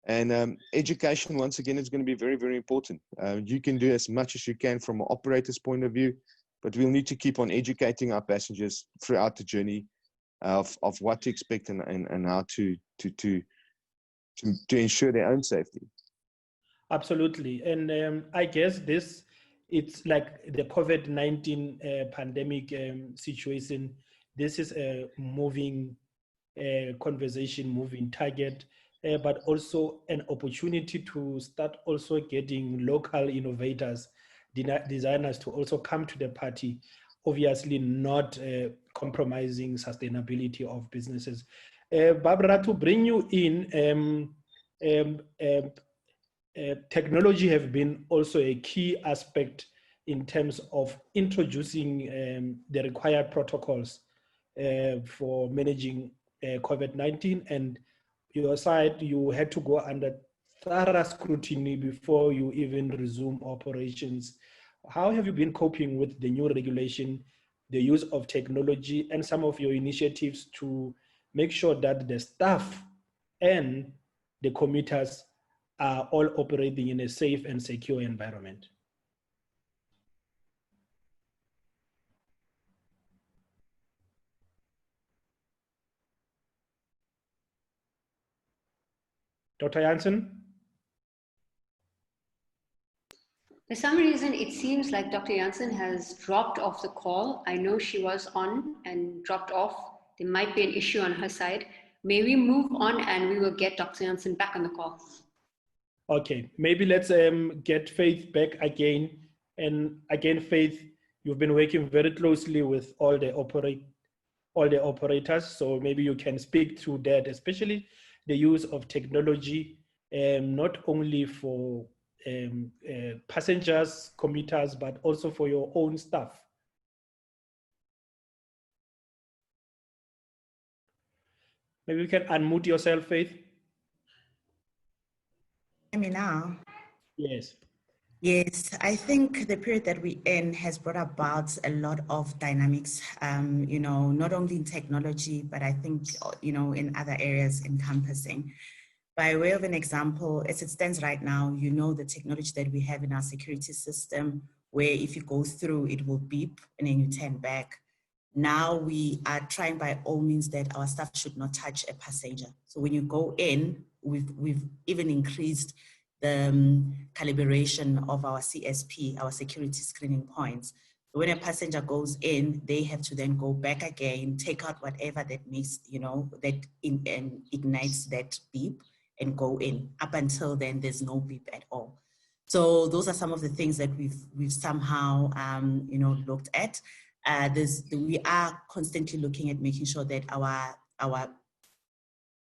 And education, once again, is going to be very, very important. You can do as much as you can from an operator's point of view, but we'll need to keep on educating our passengers throughout the journey of what to expect and how to ensure their own safety. Absolutely. And I guess it's like the COVID-19 pandemic situation. This is a moving conversation, moving target, but also an opportunity to start also getting local innovators, designers to also come to the party, obviously not compromising sustainability of businesses. Barbara, to bring you in, technology have been also a key aspect in terms of introducing the required protocols for managing COVID-19, and your side, you had to go under thorough scrutiny before you even resume operations. How have you been coping with the new regulation, the use of technology, and some of your initiatives to make sure that the staff and the commuters are all operating in a safe and secure environment? Dr. Jansen? For some reason, it seems like Dr. Jansen has dropped off the call. I know she was on and dropped off. There might be an issue on her side. May we move on and we will get Dr. Jansen back on the call. Okay, maybe let's get Faith back again. And again, Faith, you've been working very closely with all the operators, so maybe you can speak to that, especially the use of technology, not only for passengers, commuters, but also for your own staff. Maybe you can unmute yourself, Faith. Hear me now? Yes. Yes, I think the period that we're in has brought about a lot of dynamics, you know, not only in technology, but I think, you know, in other areas encompassing. By way of an example, as it stands right now, you know, the technology that we have in our security system, where if you go through, it will beep and then you turn back. Now we are trying by all means that our staff should not touch a passenger. So when you go in, we've even increased the calibration of our CSP, our security screening points. So when a passenger goes in, they have to then go back again, take out whatever that makes, you know, that ignites that beep and go in. Up until then, there's no beep at all. So those are some of the things that we've somehow, you know, looked at. We are constantly looking at making sure that our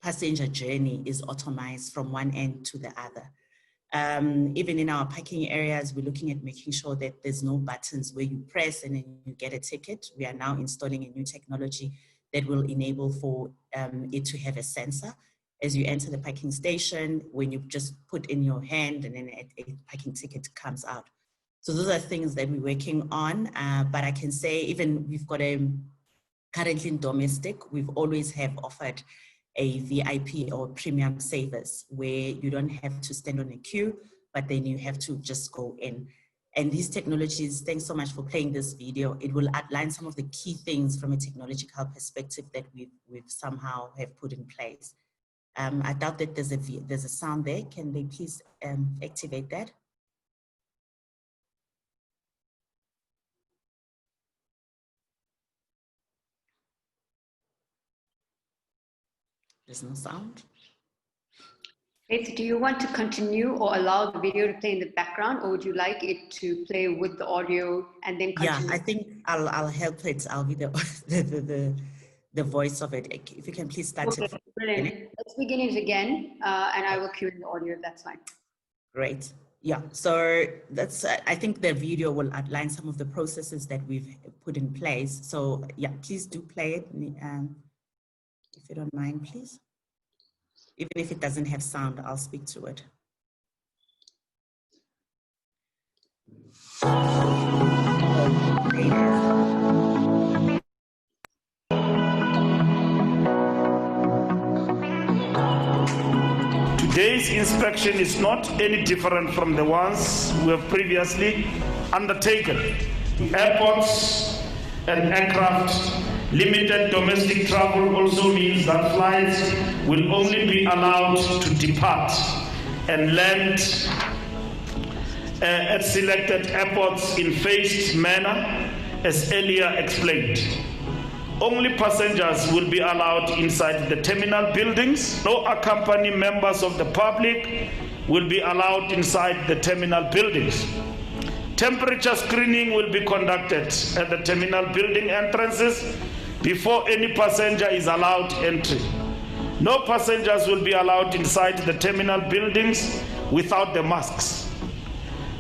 passenger journey is automized from one end to the other. Even in our parking areas, we're looking at making sure that there's no buttons where you press and then you get a ticket. We are now installing a new technology that will enable for it to have a sensor. As you enter the parking station, when you just put in your hand and then a parking ticket comes out. So those are things that we're working on, but I can say even we've got currently in domestic, we've always have offered a VIP or premium savers where you don't have to stand on a queue, but then you have to just go in. And these technologies, thanks so much for playing this video. It will outline some of the key things from a technological perspective that we've somehow have put in place. I doubt that there's a sound there. Can they please activate that? There's no sound. Faith, do you want to continue or allow the video to play in the background, or would you like it to play with the audio and then continue? Yeah, I think I'll help it. I'll be the voice of it. If you can please start okay, it. Brilliant. Let's begin it again, and I will cue in the audio if that's fine. Great. Yeah, so that's, I think the video will outline some of the processes that we've put in place. So yeah, please do play it, if you don't mind, please. Even if it doesn't have sound, I'll speak to it. Today's inspection is not any different from the ones we have previously undertaken. Airports and aircraft. Limited domestic travel also means that flights will only be allowed to depart and land at selected airports in phased manner, as earlier explained. Only passengers will be allowed inside the terminal buildings. No accompanying members of the public will be allowed inside the terminal buildings. Temperature screening will be conducted at the terminal building entrances before any passenger is allowed entry. No passengers will be allowed inside the terminal buildings without the masks.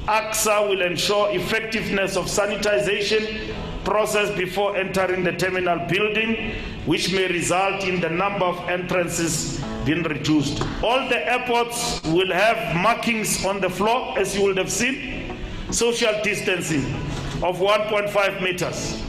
AXA will ensure effectiveness of sanitization process before entering the terminal building, which may result in the number of entrances being reduced. All the airports will have markings on the floor, as you would have seen, social distancing of 1.5 meters.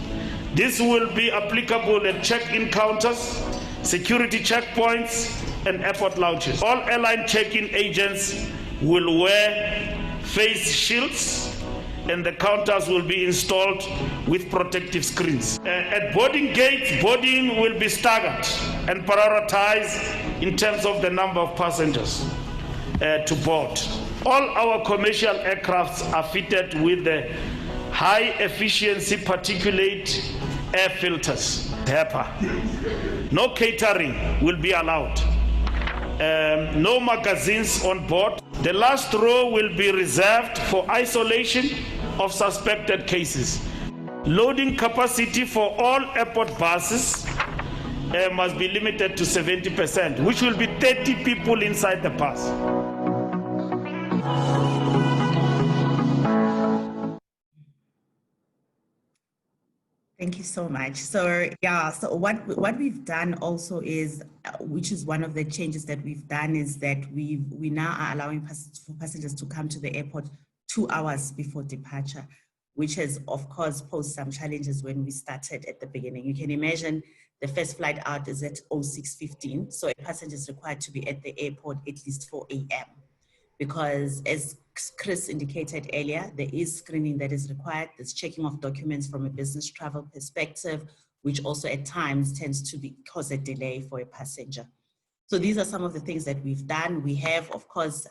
This will be applicable at check-in counters, security checkpoints, and airport lounges. All airline check-in agents will wear face shields, and the counters will be installed with protective screens. At boarding gates, boarding will be staggered and prioritized in terms of the number of passengers to board. All our commercial aircrafts are fitted with the high efficiency particulate air filters, HEPA. No catering will be allowed. No magazines on board. The last row will be reserved for isolation of suspected cases. Loading capacity for all airport buses must be limited to 70%, which will be 30 people inside the bus. Thank you so much. So yeah, so what we've done also is, which is one of the changes that we've done, is that we now are allowing passengers to come to the airport 2 hours before departure, which has of course posed some challenges when we started at the beginning. You can imagine the first flight out is at 06:15, so a passenger is required to be at the airport at least 4 a.m. because, as Chris indicated earlier, there is screening that is required. There's checking of documents from a business travel perspective, which also at times tends to cause a delay for a passenger. So these are some of the things that we've done. We have, of course,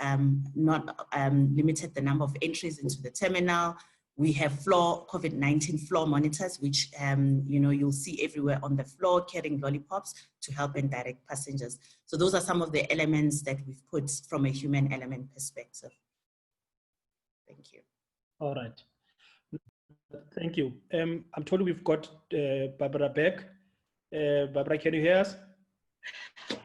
not limited the number of entries into the terminal. We have COVID-19 floor monitors, which you'll see everywhere on the floor, carrying lollipops to help and direct passengers. So those are some of the elements that we've put from a human element perspective. Thank you. All right. Thank you. I'm told we've got Barbara back. Barbara, can you hear us?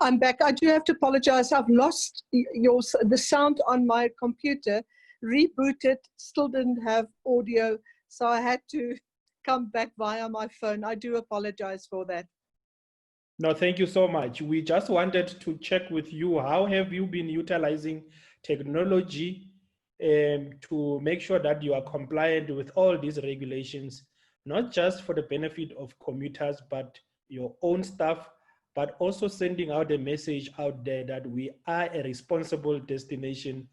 I'm back. I do have to apologize. I've lost the sound on my computer, rebooted, still didn't have audio, so I had to come back via my phone. I do apologize for that. No, thank you so much. We just wanted to check with you, how have you been utilizing technology to make sure that you are compliant with all these regulations, not just for the benefit of commuters, but your own staff, but also sending out a message out there that we are a responsible destination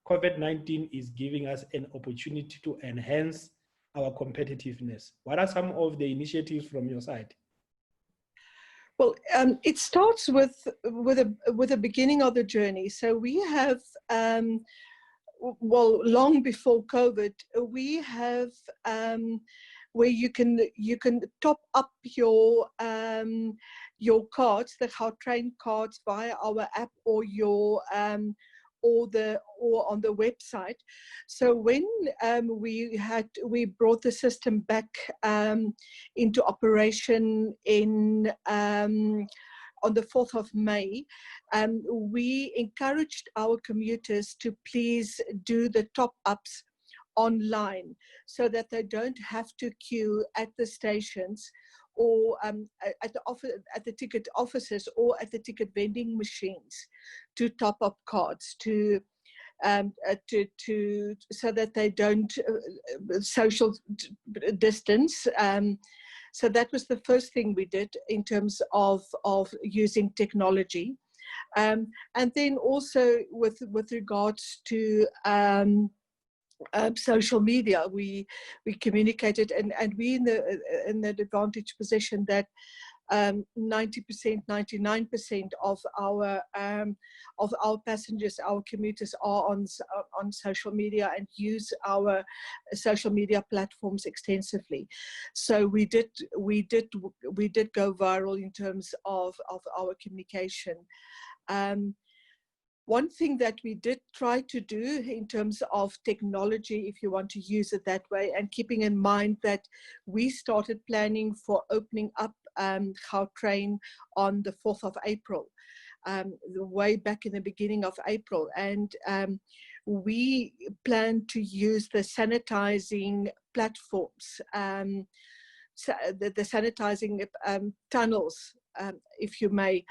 COVID-19 is giving us an opportunity to enhance our competitiveness. What are some of the initiatives from your side? Well, it starts with the beginning of the journey. So we have, well, long before COVID, we have where you can top up your cards, the Gautrain cards, via our app or your or on the website. So when we brought the system back into operation in on the 4th of May, we encouraged our commuters to please do the top-ups online so that they don't have to queue at the stations or at the ticket offices or at the ticket vending machines to top up cards so that they don't social distance. So that was the first thing we did in terms of using technology. And then also with regards to social media, we communicated, and we in the advantage position that 90%, 99% of our passengers, our commuters are on social media and use our social media platforms extensively. So we did go viral in terms of our communication. One thing that we did try to do in terms of technology, if you want to use it that way, and keeping in mind that we started planning for opening up Gautrain on the 4th of April, way back in the beginning of April. And we plan to use the sanitizing platforms, so the sanitizing tunnels, if you may,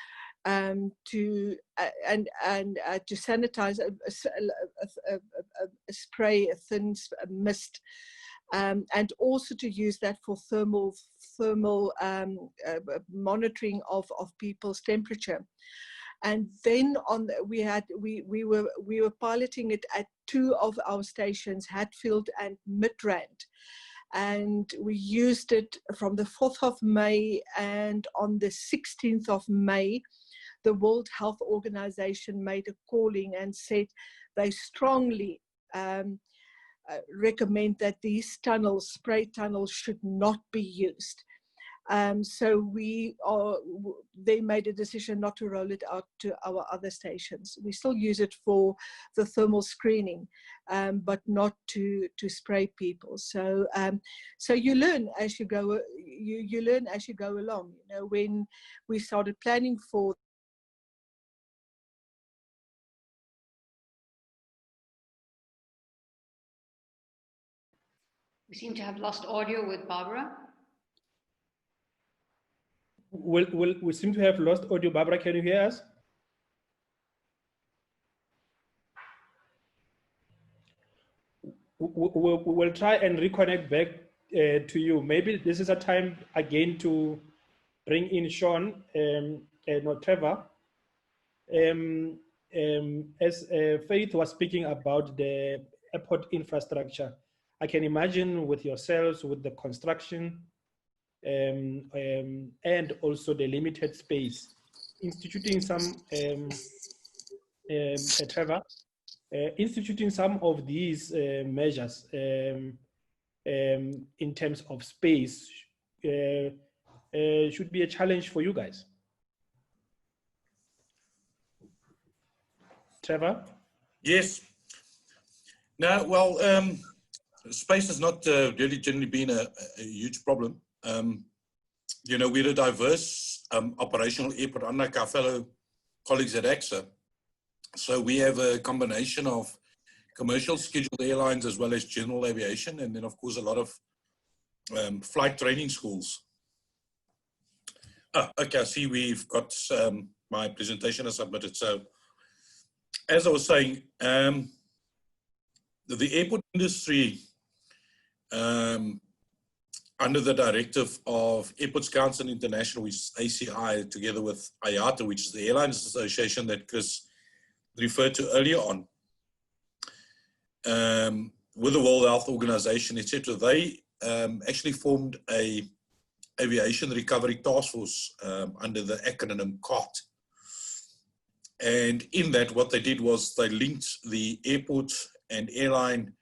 to sanitize, spray a thin mist, and also to use that for thermal monitoring of people's temperature. And then we were piloting it at 2 of our stations, Hatfield and Midrand. And we used it from the 4th of May, and on the 16th of May, the World Health Organization made a calling and said they strongly recommend that these tunnels, spray tunnels, should not be used. So they made a decision not to roll it out to our other stations. We still use it for the thermal screening, but not to spray people. So so you learn as you go. You learn as you go along. You know, when we started planning for We seem to have lost audio with Barbara. We seem to have lost audio. Barbara, can you hear us? We'll try and reconnect back to you. Maybe this is a time again to bring in Shaun, not Trevor. As Faith was speaking about the airport infrastructure, I can imagine with yourselves, with the construction, and also the limited space, instituting some, Trevor, instituting some of these measures in terms of space should be a challenge for you guys. Trevor? Yes. No, well, space has not really generally been a huge problem. You know, we're a diverse operational airport, unlike our fellow colleagues at AXA. So we have a combination of commercial scheduled airlines as well as general aviation, and then of course a lot of flight training schools. Okay, I see we've got my presentation is submitted. So as I was saying, the airport industry, under the directive of Airports Council International, which is ACI, together with IATA, which is the Airlines Association that Chris referred to earlier on, with the World Health Organization, etc., they actually formed a aviation recovery task force under the acronym CART. And in that, what they did was they linked the airport and airline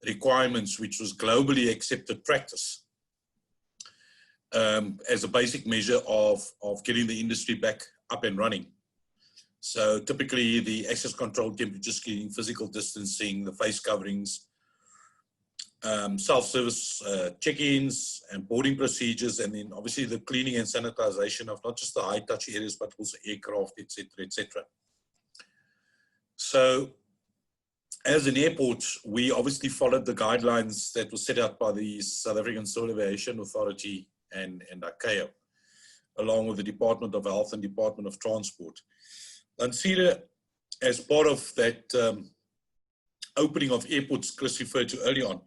requirements, which was globally accepted practice, as a basic measure of getting the industry back up and running. So typically the access control, temperature screening, physical distancing, the face coverings, self-service check-ins and boarding procedures, and then obviously the cleaning and sanitization of not just the high-touch areas, but also aircraft, etc., etc. So as an airport, we obviously followed the guidelines that were set out by the South African Civil Aviation Authority and ICAO, along with the Department of Health and Department of Transport. Lanseria, as part of that opening of airports Chris referred to early on,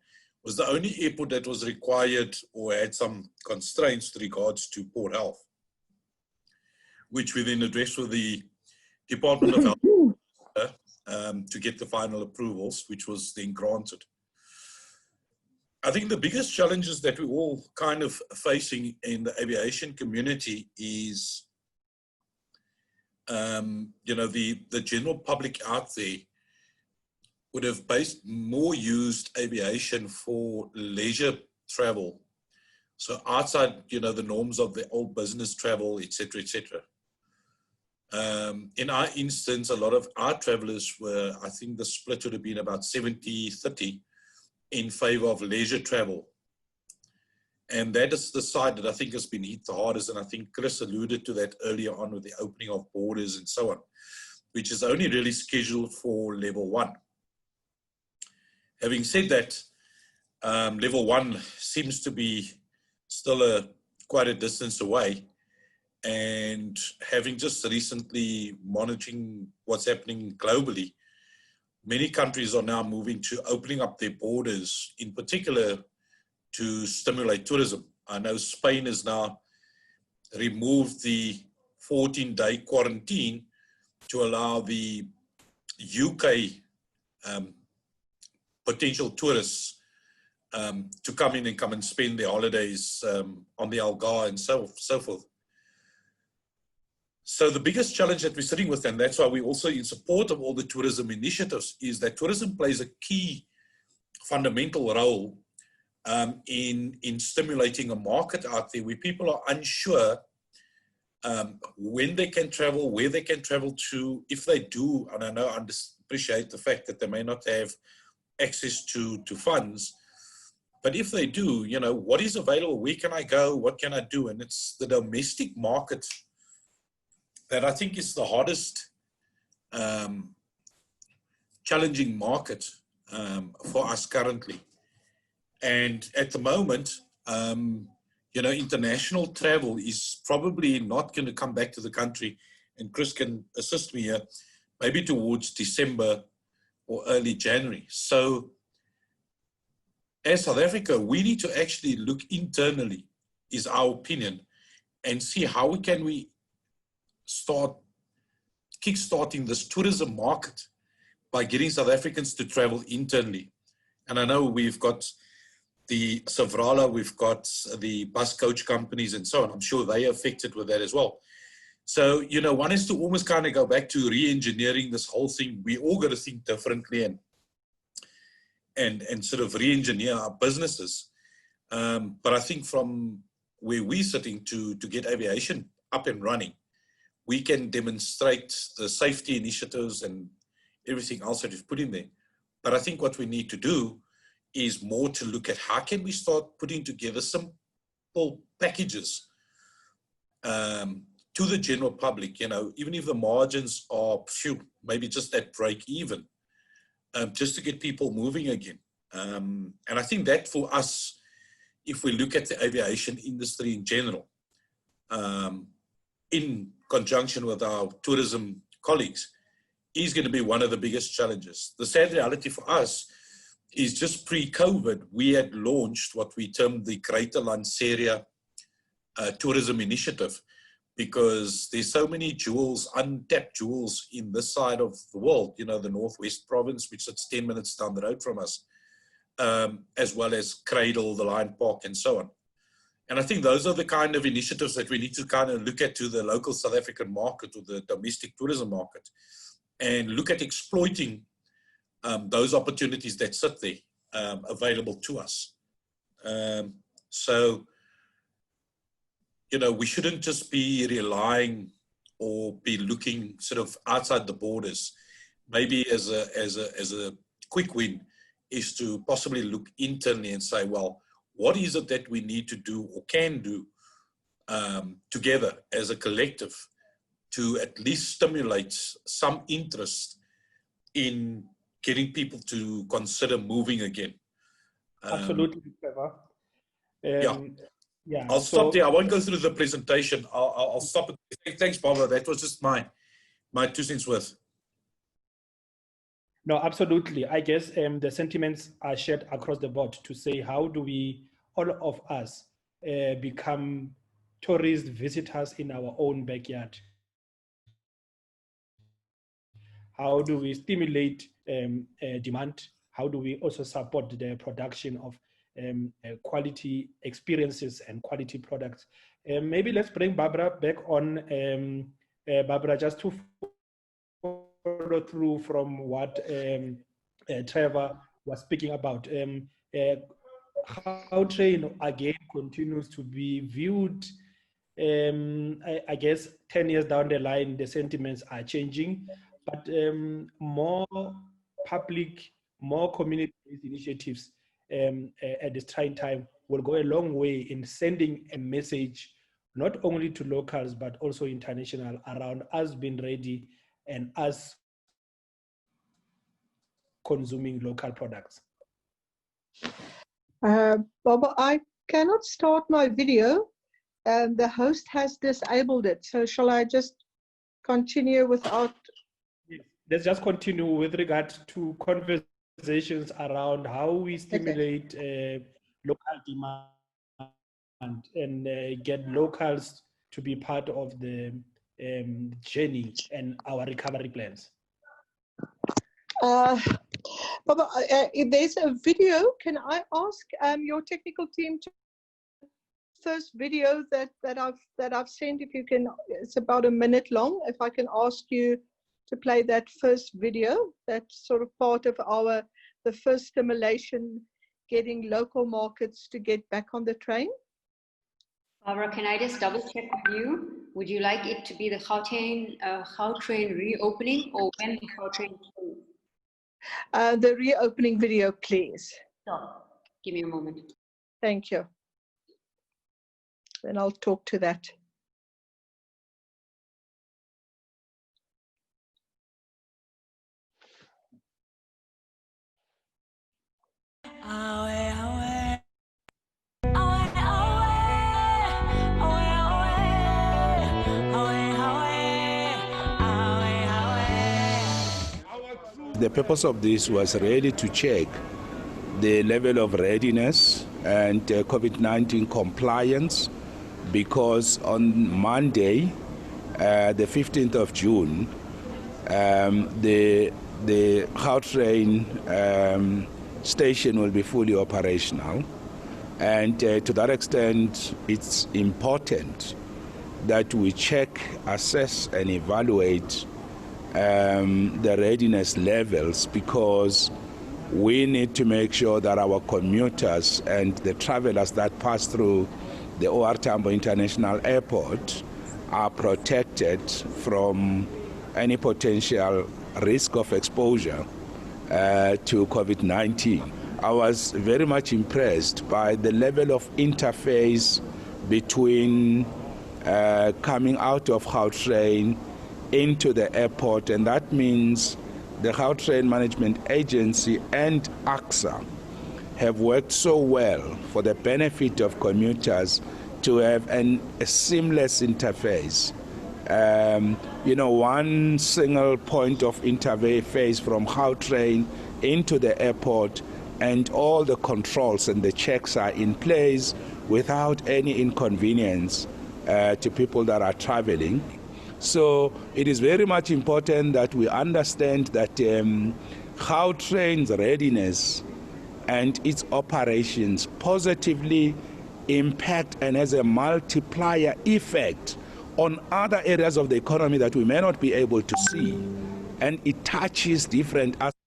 was the only airport that was required or had some constraints with regards to port health, which we then addressed with the Department of Health to get the final approvals, which was then granted. I think the biggest challenges that we're all kind of facing in the aviation community is, you know, the general public out there would have more used aviation for leisure travel. So outside, you know, the norms of the old business travel, etc., etc. In our instance, a lot of our travelers were, I think the split would have been about 70-30 in favor of leisure travel. And that is the side that I think has been hit the hardest. And I think Chris alluded to that earlier on with the opening of borders and so on, which is only really scheduled for level 1. Having said that, level 1 seems to be still quite a distance away. And having just recently monitoring what's happening globally, many countries are now moving to opening up their borders, in particular to stimulate tourism. I know Spain has now removed the 14-day quarantine to allow the UK potential tourists to come in and come and spend their holidays on the Algarve and so forth. So the biggest challenge that we're sitting with, and that's why we're also in support of all the tourism initiatives, is that tourism plays a key fundamental role in stimulating a market out there where people are unsure when they can travel, where they can travel to, if they do, and I know I appreciate the fact that they may not have access to funds, but if they do, you know, what is available, where can I go, what can I do? And it's the domestic market that I think is the hardest challenging market for us currently. And at the moment, you know, international travel is probably not going to come back to the country, and Chris can assist me here, maybe towards December or early January. So as South Africa, we need to actually look internally, is our opinion, and see how we start kickstarting this tourism market by getting South Africans to travel internally. And I know we've got the SAVRALA, we've got the bus coach companies and so on. I'm sure they are affected with that as well. So, you know, one is to almost kind of go back to re-engineering this whole thing. We all got to think differently and sort of re-engineer our businesses. But I think from where we're sitting to get aviation up and running, we can demonstrate the safety initiatives and everything else that we've put in there. But I think what we need to do is more to look at how can we start putting together simple packages to the general public, you know, even if the margins are maybe just at break even, just to get people moving again. And I think that for us, if we look at the aviation industry in general, in conjunction with our tourism colleagues, is going to be one of the biggest challenges. The sad reality for us is just pre-COVID, we had launched what we termed the Greater Lanseria Tourism Initiative, because there's so many jewels, untapped jewels in this side of the world, you know, the Northwest province, which sits 10 minutes down the road from us, as well as Cradle, the Lion Park, and so on. And I think those are the kind of initiatives that we need to kind of look at to the local South African market or the domestic tourism market, and look at exploiting those opportunities that sit there available to us. So, you know, we shouldn't just be relying or be looking sort of outside the borders. Maybe as a quick win is to possibly look internally and say, well, what is it that we need to do or can do together as a collective to at least stimulate some interest in getting people to consider moving again? Absolutely, Trevor. Yeah. I'll stop there. I won't go through the presentation. I'll stop it. Thanks, Barbara. That was just my 2 cents worth. No, absolutely. I guess the sentiments are shared across the board to say, how do we, all of us, become tourist visitors in our own backyard? How do we stimulate demand? How do we also support the production of quality experiences and quality products? Maybe let's bring Barbara back on. Barbara, just to follow through from what Trevor was speaking about. Gautrain again continues to be viewed. I guess 10 years down the line, the sentiments are changing, but more public, more community-based initiatives at this trying time will go a long way in sending a message, not only to locals, but also international, around us being ready and us consuming local products. Baba, I cannot start my video. The host has disabled it. So shall I just continue without? Let's just continue with regard to conversations around how we stimulate local demand and get locals to be part of the journey and our recovery plans. Baba, if there's a video, can I ask your technical team to first video that I've sent, if you can, it's about a minute long, if I can ask you to play that first video, that's sort of part of the first stimulation, getting local markets to get back on the train. Barbara, can I just double check with you? Would you like it to be the Gautrain reopening, or when the Gautrain closed? The reopening video, please. Sure. Give me a moment. Thank you. Then I'll talk to that. The purpose of this was really to check the level of readiness and COVID-19 compliance, because on Monday, the 15th of June, the Gautrain station will be fully operational. And to that extent, it's important that we check, assess, and evaluate the readiness levels, because we need to make sure that our commuters and the travelers that pass through the OR Tambo International Airport are protected from any potential risk of exposure to COVID-19. I was very much impressed by the level of interface between coming out of Gautrain into the airport, and that means the Gautrain Management Agency and AXA have worked so well for the benefit of commuters to have a seamless interface. One single point of interface from Gautrain into the airport, and all the controls and the checks are in place without any inconvenience to people that are traveling. So it is very much important that we understand that Gautrain's readiness and its operations positively impact and has a multiplier effect on other areas of the economy that we may not be able to see. And it touches different aspects.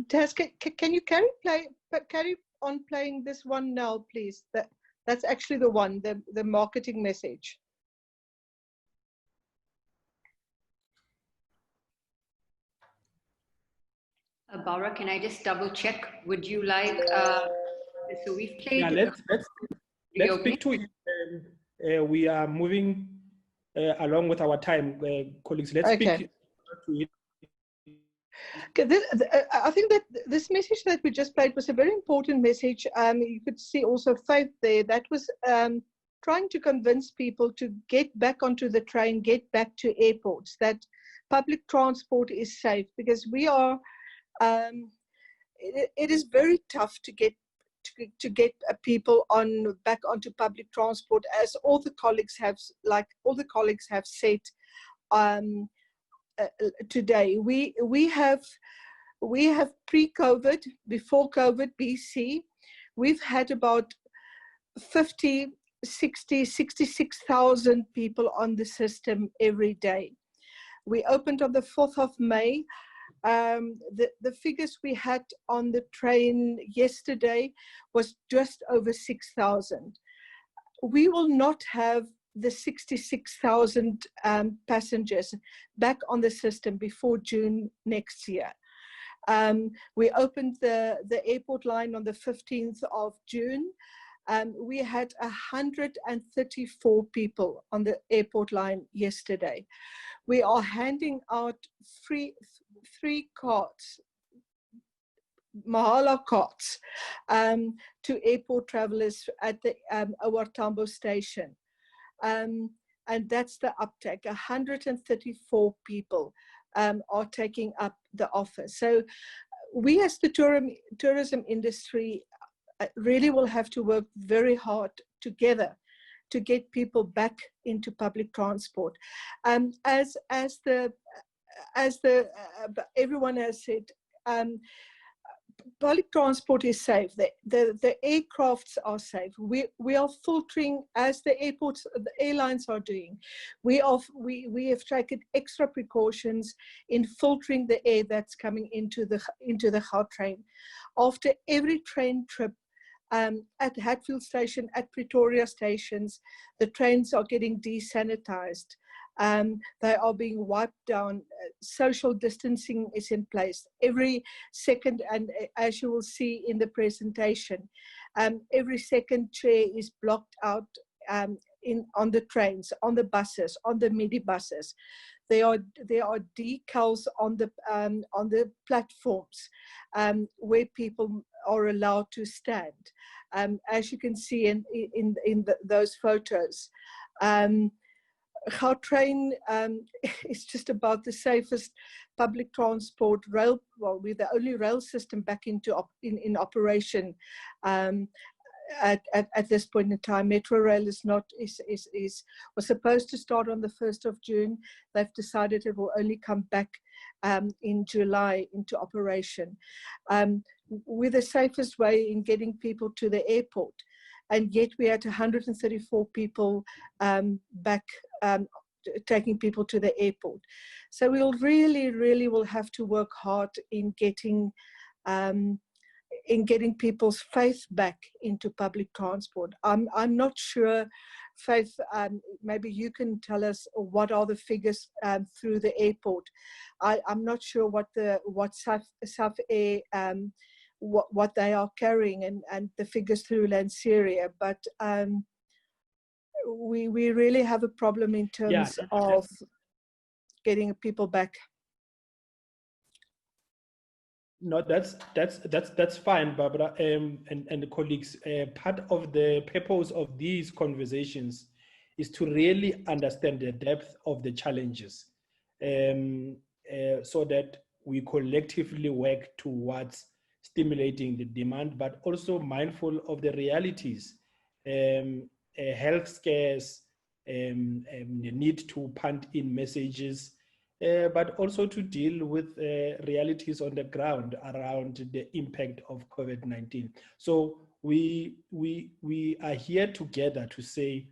Taz, can you carry on playing this one now, please? That's actually the one, the marketing message. Barbara, can I just double check? Would you like, so we've played. Yeah, let's speak to it. We are moving along with our time, colleagues. Let's speak to it. Okay, I think that this message that we just played was a very important message. You could see also Faith there. That was trying to convince people to get back onto the train, get back to airports, that public transport is safe, because we are, it is very tough to get people back onto public transport, as all the colleagues have said today. We have pre-COVID, before COVID BC, we've had about 50, 60, 66,000 people on the system every day. We opened on the 4th of May. The figures we had on the train yesterday was just over 6,000. We will not have the 66,000 passengers back on the system before June next year. We opened the airport line on the 15th of June. We had 134 people on the airport line yesterday. We are handing out three cards, Mahala cards, to airport travelers at the Tambo station. And that's the uptake. 134 people are taking up the offer. So we as the tourism industry really will have to work very hard together to get people back into public transport. As everyone has said, public transport is safe. The aircrafts are safe. We are filtering, as the airports, the airlines are doing. We have taken extra precautions in filtering the air that's coming into the Gautrain. After every train trip, at Hatfield Station, at Pretoria stations, the trains are getting desanitized. They are being wiped down. Social distancing is in place every second, and as you will see in the presentation, every second chair is blocked out on the trains, on the buses, on the minibuses. There are decals on the platforms where people are allowed to stand. As you can see in those photos. Gautrain is just about the safest public transport rail. Well, we're the only rail system back in operation at this point in time. Metro Rail was supposed to start on the 1st of June. They've decided it will only come back in July into operation. We're the safest way in getting people to the airport. And yet we had 134 people back taking people to the airport. So we'll really will have to work hard in getting people's faith back into public transport. I'm not sure, Faith, maybe you can tell us what are the figures through the airport. I'm not sure what SAF Air, what they are carrying and the figures through Lanseria, but we really have a problem in terms of getting people back. No, that's fine, Barbara, and the colleagues. Part of the purpose of these conversations is to really understand the depth of the challenges so that we collectively work towards stimulating the demand, but also mindful of the realities, health scares, the need to punt in messages, but also to deal with realities on the ground around the impact of COVID-19. So we are here together to say,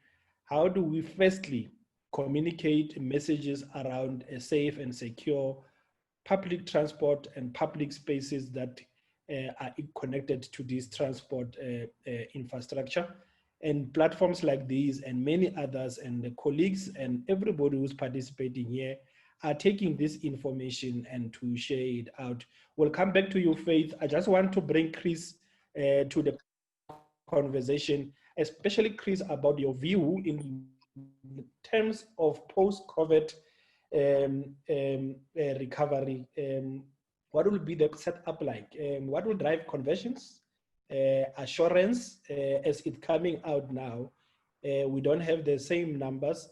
how do we firstly communicate messages around a safe and secure public transport and public spaces that are connected to this transport infrastructure, and platforms like these and many others, and the colleagues and everybody who's participating here are taking this information and to share it out. We'll come back to you, Faith. I just want to bring Chris to the conversation, especially Chris, about your view in terms of post-COVID recovery. What will be the setup like? What will drive conversions? Assurance, as it's coming out now, we don't have the same numbers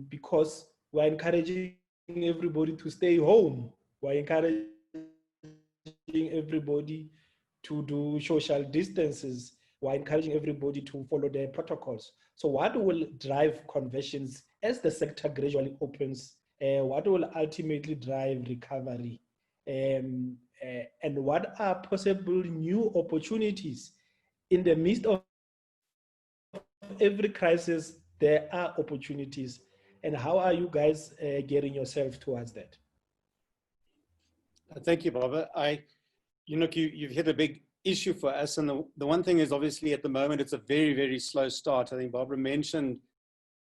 because we're encouraging everybody to stay home. We're encouraging everybody to do social distances. We're encouraging everybody to follow their protocols. So what will drive conversions as the sector gradually opens? What will ultimately drive recovery? And what are possible new opportunities? In the midst of every crisis, there are opportunities. And how are you guys getting yourself towards that? Thank you, Baba. You've hit a big issue for us. And the one thing is, obviously, at the moment, it's a very, very slow start. I think Barbara mentioned,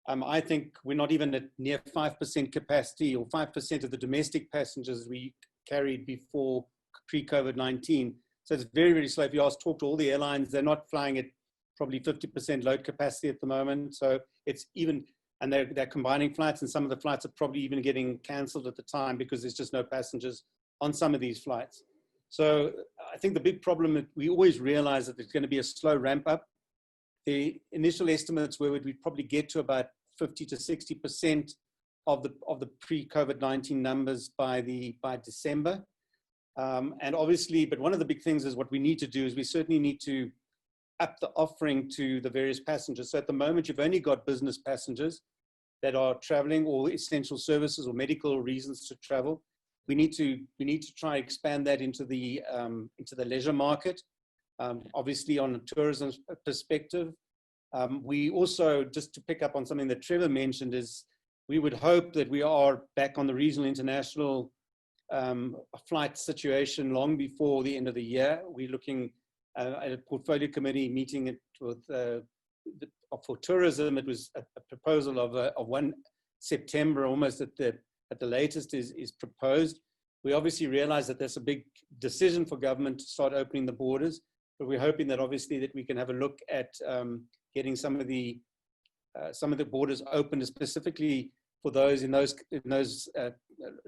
I think we're not even at near 5% capacity, or 5% of the domestic passengers we carried before pre-COVID-19. So it's very, very slow. If you talk to all the airlines, they're not flying at probably 50% load capacity at the moment. So it's even, and they're combining flights, and some of the flights are probably even getting cancelled at the time because there's just no passengers on some of these flights. So I think the big problem that we always realize that there's going to be a slow ramp up. The initial estimates were we'd probably get to about 50 to 60% of the pre-COVID-19 numbers by December. And obviously, but one of the big things is what we need to do is we certainly need to up the offering to the various passengers. So at the moment, you've only got business passengers that are traveling, or essential services or medical reasons to travel. We need to try and expand that into the leisure market. Obviously, on a tourism perspective, we also, just to pick up on something that Trevor mentioned, is we would hope that we are back on the regional international flight situation long before the end of the year. We're looking at a portfolio committee meeting for tourism. It was a proposal of 1 September, almost at the latest, is proposed. We obviously realize that that's a big decision for government to start opening the borders, but we're hoping that obviously that we can have a look at getting some of the borders open, specifically for those in those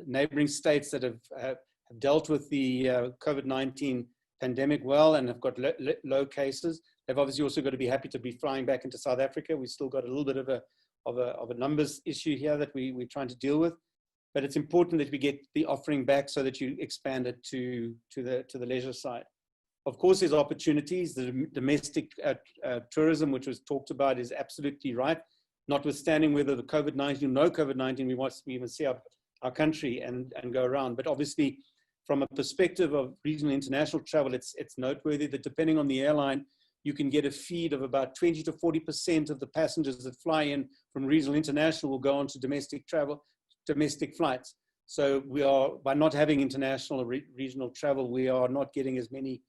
neighboring states that have dealt with the COVID-19 pandemic well and have got low cases. They've obviously also got to be happy to be flying back into South Africa. We've still got a little bit of a numbers issue here that we're trying to deal with. But it's important that we get the offering back so that you expand it to the leisure side. Of course, there's opportunities. The domestic tourism, which was talked about, is absolutely right. Notwithstanding whether the COVID-19 or no COVID-19, we want to even see our country and go around. But obviously, from a perspective of regional international travel, it's noteworthy that depending on the airline, you can get a feed of about 20 to 40% of the passengers that fly in from regional international will go on to domestic travel, domestic flights. So we are, by not having international or regional travel, we are not getting as many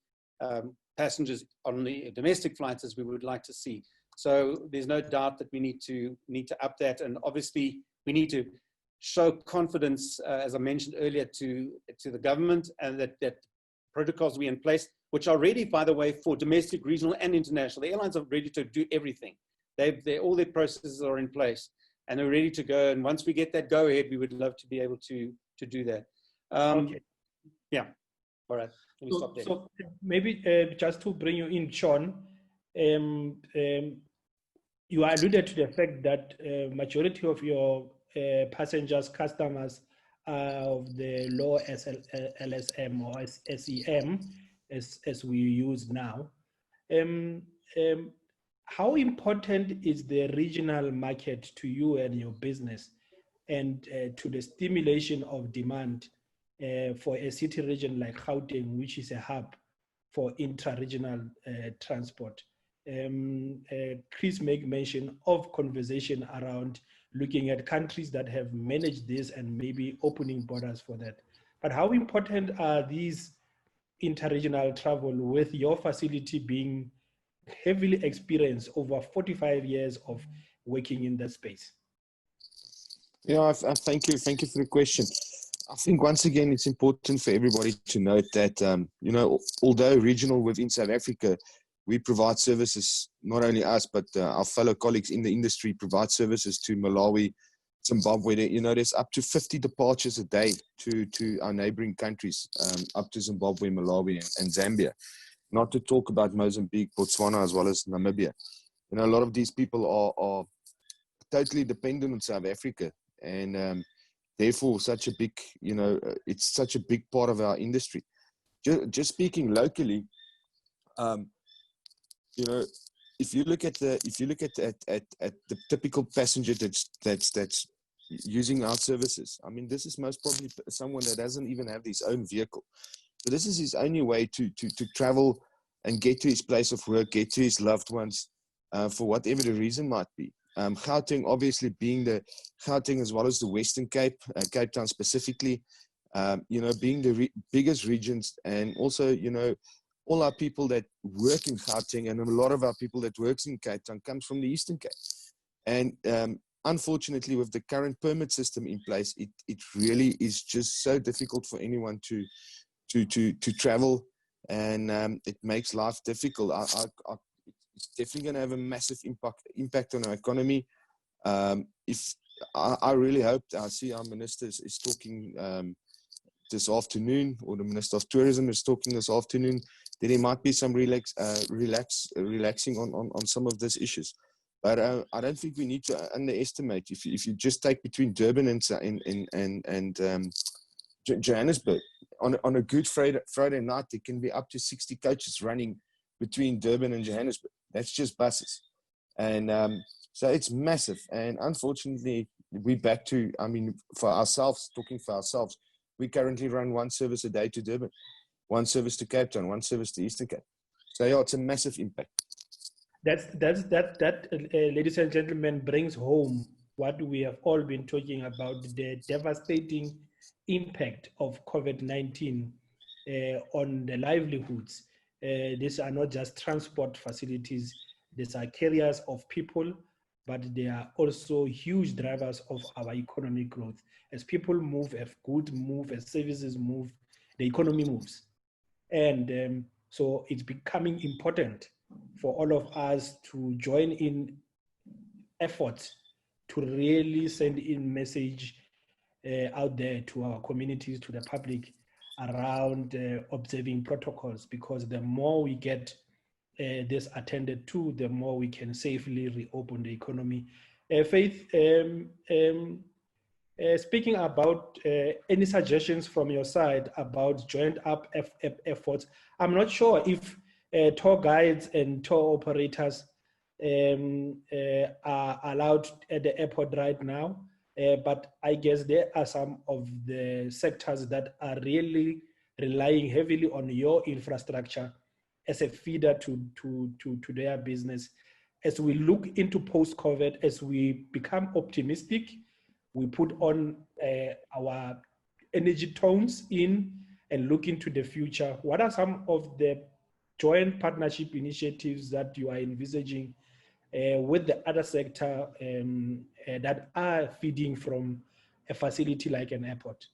passengers on the domestic flights as we would like to see. So there's no doubt that we need to up that, and obviously we need to show confidence, as I mentioned earlier, to the government, and that protocols we in place, which are ready, by the way, for domestic, regional, and international. The airlines are ready to do everything. All their processes are in place, and they're ready to go. And once we get that go ahead, we would love to be able to do that. Okay. Yeah. All right. Let me stop there. So maybe just to bring you in, Shaun, you alluded to the fact that majority of your passengers, customers of the law LSM or SEM, as we use now. How important is the regional market to you and your business, and to the stimulation of demand for a city region like Gauteng, which is a hub for intra-regional transport? Chris made mention of conversation around looking at countries that have managed this and maybe opening borders for that. But how important are these interregional travel with your facility being heavily experienced over 45 years of working in that space? Yeah, thank you for the question. I think once again, it's important for everybody to note that, you know, although regional within South Africa, we provide services, not only us, but our fellow colleagues in the industry provide services to Malawi, Zimbabwe. You know, there's up to 50 departures a day to our neighboring countries, up to Zimbabwe, Malawi, and Zambia. Not to talk about Mozambique, Botswana, as well as Namibia. You know, a lot of these people are totally dependent on South Africa. And therefore, such a big, you know, it's such a big part of our industry. Just speaking locally, you know, if you look at the typical passenger that's using our services, I mean, this is most probably someone that doesn't even have his own vehicle. So this is his only way to travel and get to his place of work, get to his loved ones, for whatever the reason might be. Gauteng obviously being the Gauteng as well as the Western Cape, Cape Town specifically, you know, being the biggest regions, and also, you know, all our people that work in Gauteng, and a lot of our people that works in Cape Town comes from the Eastern Cape. And unfortunately, with the current permit system in place, it really is just so difficult for anyone to travel, and it makes life difficult. It's definitely going to have a massive impact on our economy. If I really hope, I see our minister is talking this afternoon, or the Minister of Tourism is talking this afternoon, that there might be some relaxing on some of these issues. But I don't think we need to underestimate. If you just take between Durban and Johannesburg, on a good Friday night, there can be up to 60 coaches running between Durban and Johannesburg. That's just buses. And so it's massive. And unfortunately, we're back to, I mean, for ourselves, talking for ourselves, we currently run one service a day to Durban, one service to Cape Town, one service to Eastern Cape. So yeah, it's a massive impact. That ladies and gentlemen, brings home what we have all been talking about, the devastating impact of COVID-19 on the livelihoods. These are not just transport facilities, these are carriers of people, but they are also huge drivers of our economic growth. As people move, as goods move, as services move, the economy moves. And so it's becoming important for all of us to join in efforts to really send in message out there to our communities, to the public, around observing protocols, because the more we get this attended to, the more we can safely reopen the economy. Faith, speaking about any suggestions from your side about joined up efforts, I'm not sure if tour guides and tour operators are allowed at the airport right now, but I guess there are some of the sectors that are really relying heavily on your infrastructure as a feeder to their business. As we look into post-COVID, as we become optimistic, we put on our energy tones in and look into the future. What are some of the joint partnership initiatives that you are envisaging with the other sector that are feeding from a facility like an airport?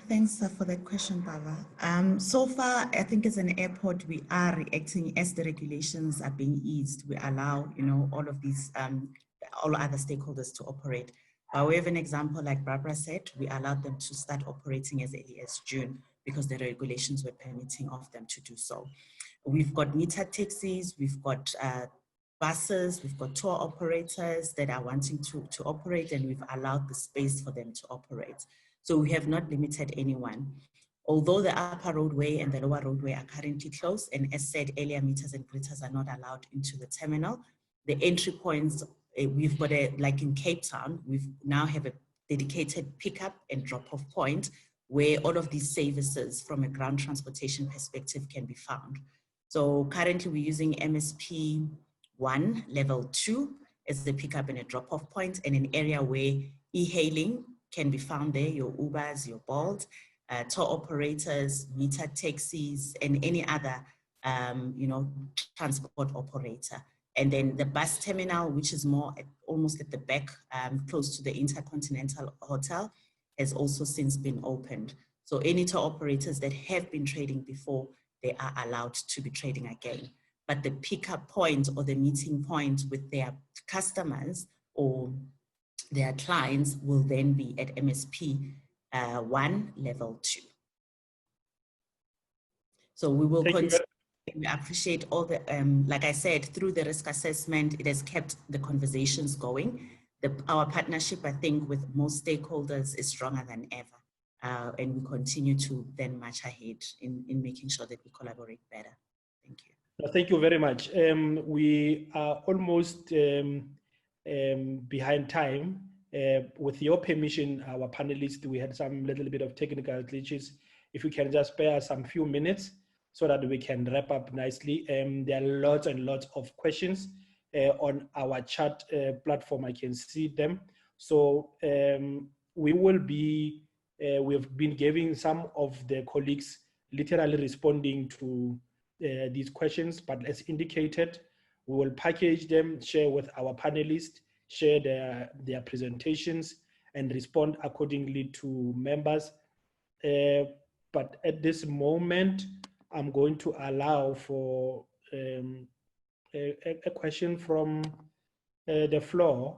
Thanks for that question, Baba. So far, I think as an airport, we are reacting as the regulations are being eased. We allow, you know, all of these, all other stakeholders to operate. By way of an example, like Barbara said, we allowed them to start operating as early as June because the regulations were permitting of them to do so. We've got meter taxis, we've got buses, we've got tour operators that are wanting to operate, and we've allowed the space for them to operate. So we have not limited anyone. Although the upper roadway and the lower roadway are currently closed, and as said earlier, meters and greeters are not allowed into the terminal, the entry points, we've got like in Cape Town, we now have a dedicated pickup and drop-off point where all of these services from a ground transportation perspective can be found. So currently we're using MSP 1, level 2 as the pickup and a drop-off point, and an area where e-hailing can be found there, your Ubers, your Bolt, tour operators, meter taxis, and any other transport operator. And then the bus terminal, which is more almost at the back, close to the Intercontinental Hotel, has also since been opened. So any tour operators that have been trading before, they are allowed to be trading again. But the pickup point or the meeting point with their customers or their clients will then be at MSP 1, level 2. So we will continue. We appreciate all the, like I said, through the risk assessment, it has kept the conversations going. Our partnership, I think, with most stakeholders is stronger than ever. And we continue to then march ahead in making sure that we collaborate better. Thank you. Thank you very much. We are almost behind time. With your permission, our panelists, we had some little bit of technical glitches. If we can just spare some few minutes so that we can wrap up nicely. There are lots and lots of questions on our chat platform. I can see them. So we will be, we've been giving some of the colleagues literally responding to these questions, but as indicated, we will package them, share with our panelists, share their presentations, and respond accordingly to members. But at this moment, I'm going to allow for a question from the floor,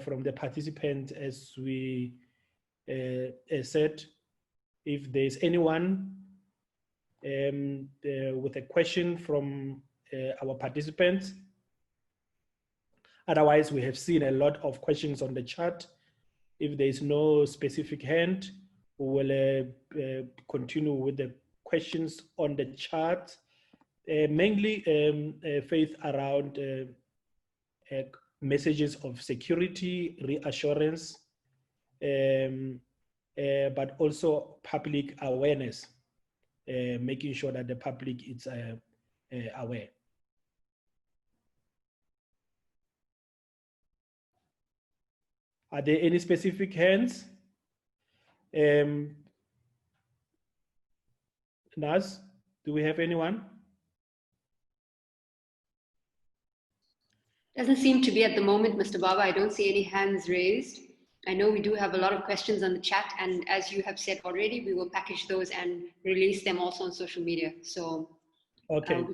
from the participants, as we said. If there's anyone with a question from our participants. Otherwise, we have seen a lot of questions on the chat. If there is no specific hand, we will continue with the questions on the chat. Mainly faith around messages of security, reassurance, but also public awareness, making sure that the public is aware. Are there any specific hands? Naz, do we have anyone? Doesn't seem to be at the moment, Mr. Baba. I don't see any hands raised. I know we do have a lot of questions on the chat, and as you have said already, we will package those and release them also on social media. So, okay,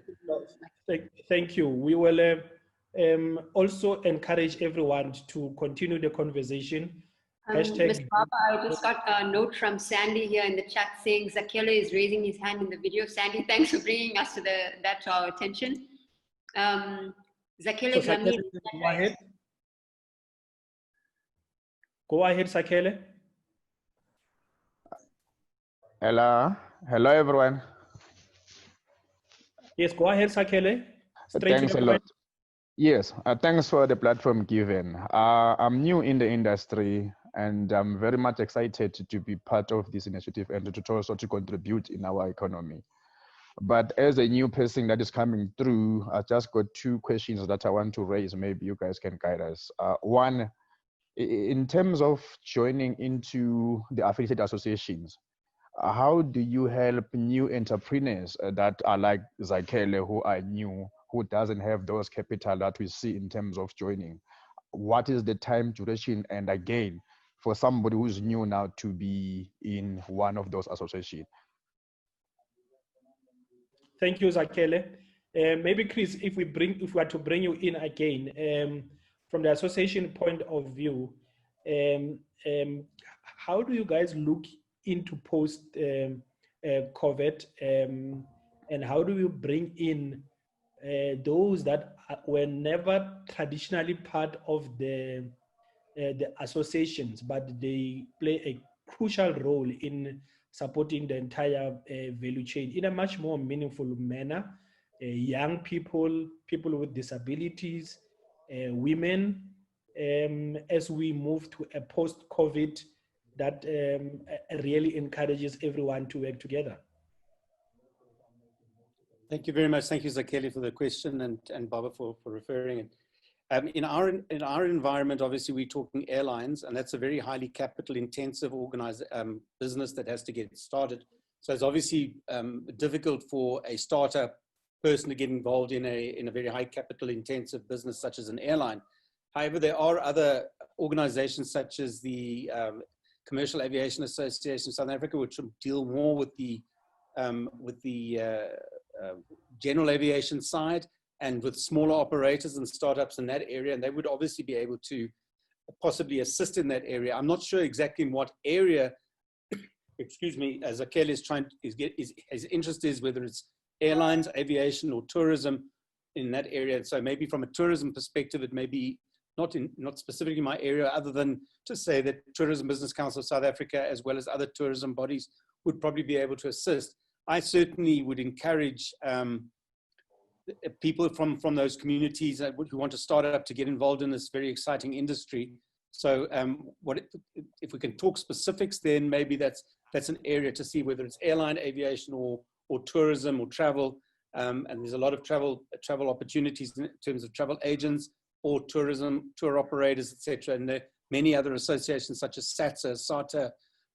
thank you. We will also encourage everyone to continue the conversation. Mr. Baba, I just got a note from Sandy here in the chat saying Zakele is raising his hand in the video. Sandy, thanks for bringing us to that to our attention. Zakele, so Zakele, go ahead. Go ahead, Zakele. Hello everyone. Yes, go ahead, Zakele. Thanks a lot. Yes, thanks for the platform given. I'm new in the industry and I'm very much excited to be part of this initiative and to also to contribute in our economy. But as a new person that is coming through, I just got two questions that I want to raise. Maybe you guys can guide us. One, in terms of joining into the affiliated associations, how do you help new entrepreneurs that are like Zakele, who are new, who doesn't have those capital that we see in terms of joining? What is the time duration? And again, for somebody who's new now to be in one of those associations? Thank you, Zakele. Maybe Chris, if we are to bring you in again, from the association point of view, how do you guys look into post COVID, and how do you bring in those that were never traditionally part of the associations, but they play a crucial role in supporting the entire value chain in a much more meaningful manner. Young people, people with disabilities, women, as we move to a post-COVID that really encourages everyone to work together. Thank you very much. Thank you, Zakhele, for the question, and Baba for referring it. In our environment, obviously, we're talking airlines, and that's a very highly capital-intensive business that has to get started. So it's obviously difficult for a startup person to get involved in a very high capital-intensive business such as an airline. However, there are other organizations such as the Commercial Aviation Association of South Africa, which will deal more with the general aviation side and with smaller operators and startups in that area, and they would obviously be able to possibly assist in that area. I'm not sure exactly in what area, excuse me, as Zakhele his interest is, whether it's airlines, aviation, or tourism in that area. So maybe from a tourism perspective, it may be not specifically my area, other than to say that Tourism Business Council of South Africa, as well as other tourism bodies, would probably be able to assist. I certainly would encourage people from those communities who want to start up to get involved in this very exciting industry. So if we can talk specifics, then maybe that's an area to see, whether it's airline, aviation, or tourism or travel. And there's a lot of travel opportunities in terms of travel agents or tourism, tour operators, etc. And there are many other associations such as SATA, SATA,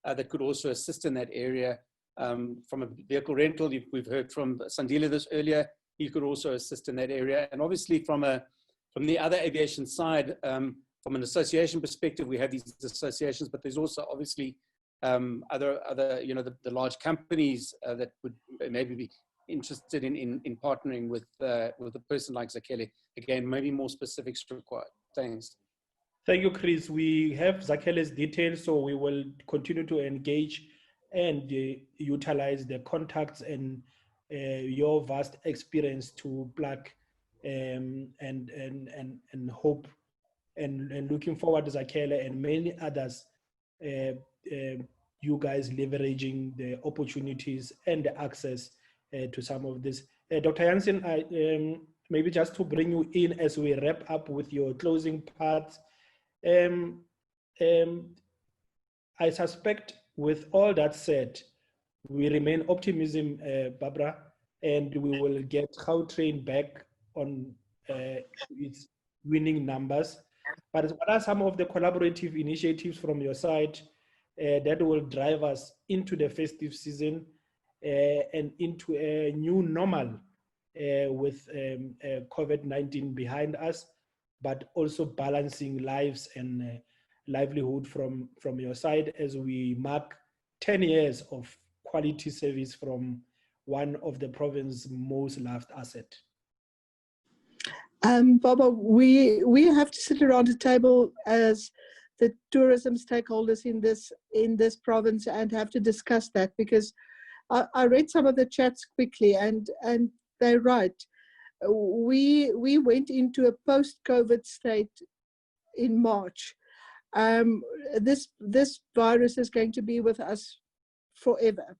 that could also assist in that area. From a vehicle rental, we've heard from Sandile this earlier, he could also assist in that area. And obviously from the other aviation side, from an association perspective, we have these associations, but there's also obviously other the large companies that would maybe be interested in partnering with a person like Zakhele. Again, maybe more specifics required. Thanks. Thank you, Chris. We have Zakhele's details, so we will continue to engage and utilize the contacts and your vast experience to plug and hope and looking forward to Zakhele and many others, you guys leveraging the opportunities and the access to some of this. Dr. Jansen, maybe just to bring you in as we wrap up with your closing part, I suspect with all that said, we remain optimism, Barbara, and we will get Gautrain back on its winning numbers. But what are some of the collaborative initiatives from your side that will drive us into the festive season and into a new normal with COVID-19 behind us, but also balancing lives and livelihood from your side as we mark 10 years of quality service from one of the province's most loved assets? Baba, we have to sit around a table as the tourism stakeholders in this province and have to discuss that, because I read some of the chats quickly and they're right. We went into a post-COVID state in March. This virus is going to be with us forever,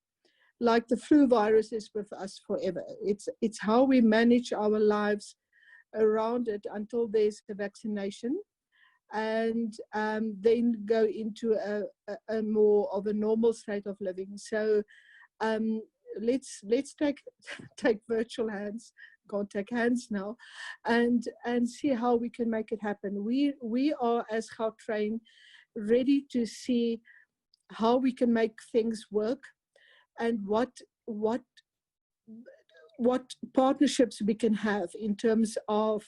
like the flu virus is with us forever. It's how we manage our lives around it until there's a vaccination, and then go into a more of a normal state of living. So let's take virtual hands, contact hands now, and see how we can make it happen. We are, as Gautrain, ready to see how we can make things work and what partnerships we can have in terms of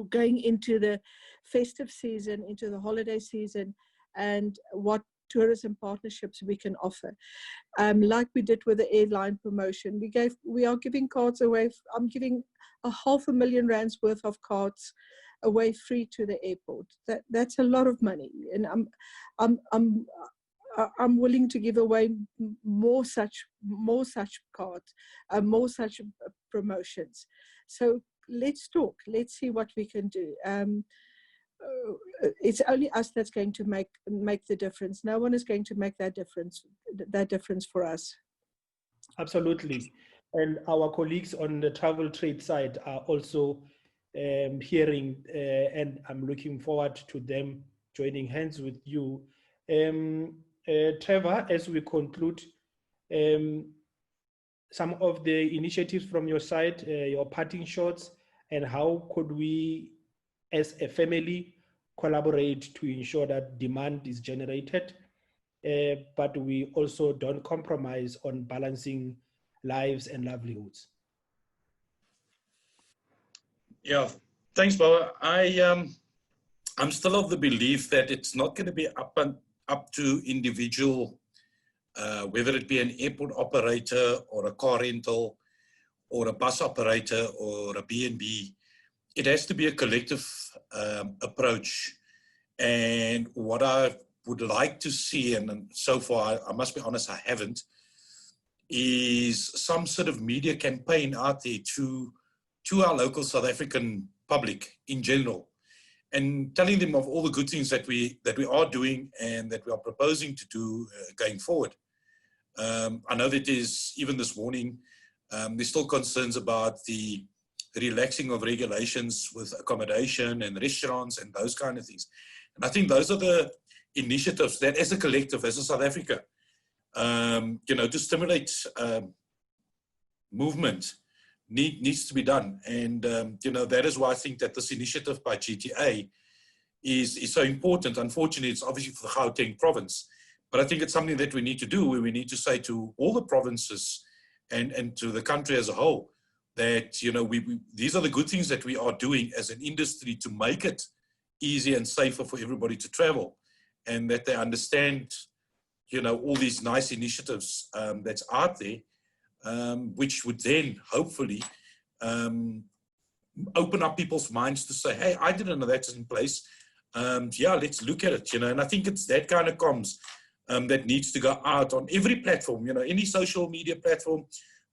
going into the festive season, into the holiday season, and what tourism partnerships we can offer. Like we did with the airline promotion, we are giving cards away. I'm giving 500,000 rands worth of cards away free to the airport. That's a lot of money, and I'm willing to give away more such cards, more such promotions. So let's talk. Let's see what we can do. It's only us that's going to make the difference. No one is going to make that difference for us. Absolutely. And our colleagues on the travel trade side are also hearing, and I'm looking forward to them joining hands with you. Trevor, as we conclude, some of the initiatives from your side, your parting shots, and how could we, as a family, collaborate to ensure that demand is generated, but we also don't compromise on balancing lives and livelihoods. Yeah, thanks, Baba. I'm still of the belief that it's not going to be up to individual, whether it be an airport operator or a car rental or a bus operator or a B&B. It has to be a collective approach. And what I would like to see, and so far, I must be honest, I haven't, is some sort of media campaign out there to our local South African public in general, and telling them of all the good things that we are doing and that we are proposing to do going forward. I know that is, even this morning, there's still concerns about the relaxing of regulations with accommodation and restaurants and those kind of things. And I think those are the initiatives that, as a collective, as a South Africa, to stimulate movement needs to be done. And, that is why I think that this initiative by GTA is so important. Unfortunately, it's obviously for the Gauteng province, but I think it's something that we need to do, where we need to say to all the provinces and to the country as a whole that, these are the good things that we are doing as an industry to make it easier and safer for everybody to travel, and that they understand, all these nice initiatives that's out there, which would then hopefully open up people's minds to say, hey, I didn't know that's in place. Let's look at it, and I think it's that kind of comms that needs to go out on every platform, any social media platform,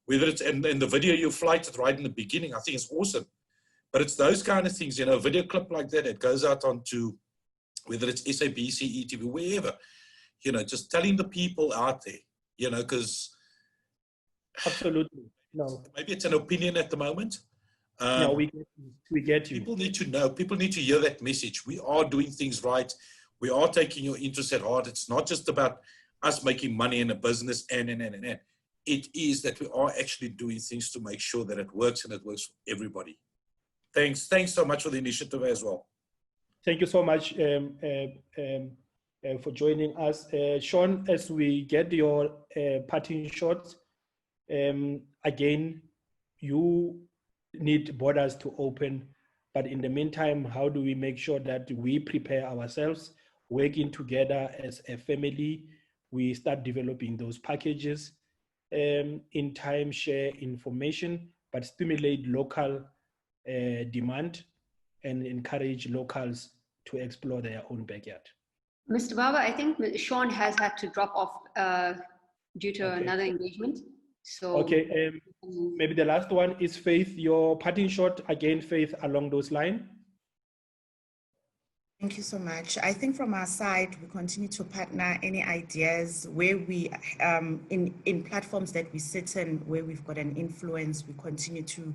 whether it's in the video you flighted right in the beginning. I think it's awesome. But it's those kind of things, a video clip like that, it goes out onto, whether it's SABC, ETV, wherever, just telling the people out there, because absolutely, no, maybe it's an opinion at the moment. No, we get you. People need to know, people need to hear that message. We are doing things right. We are taking your interests at heart. It's not just about us making money in a business and. It is that we are actually doing things to make sure that it works, and it works for everybody. Thanks so much for the initiative as well. Thank you so much for joining us. Shaun, as we get your parting shots, again, you need borders to open, but in the meantime, how do we make sure that we prepare ourselves, working together as a family, we start developing those packages, in time share information, but stimulate local demand and encourage locals to explore their own backyard. Mr. Baba, I think Shaun has had to drop off due to another engagement. So okay, maybe the last one is Faith, your parting shot again, Faith, along those lines. Thank you so much. I think from our side, we continue to partner any ideas where we, in platforms that we sit in, where we've got an influence, we continue to,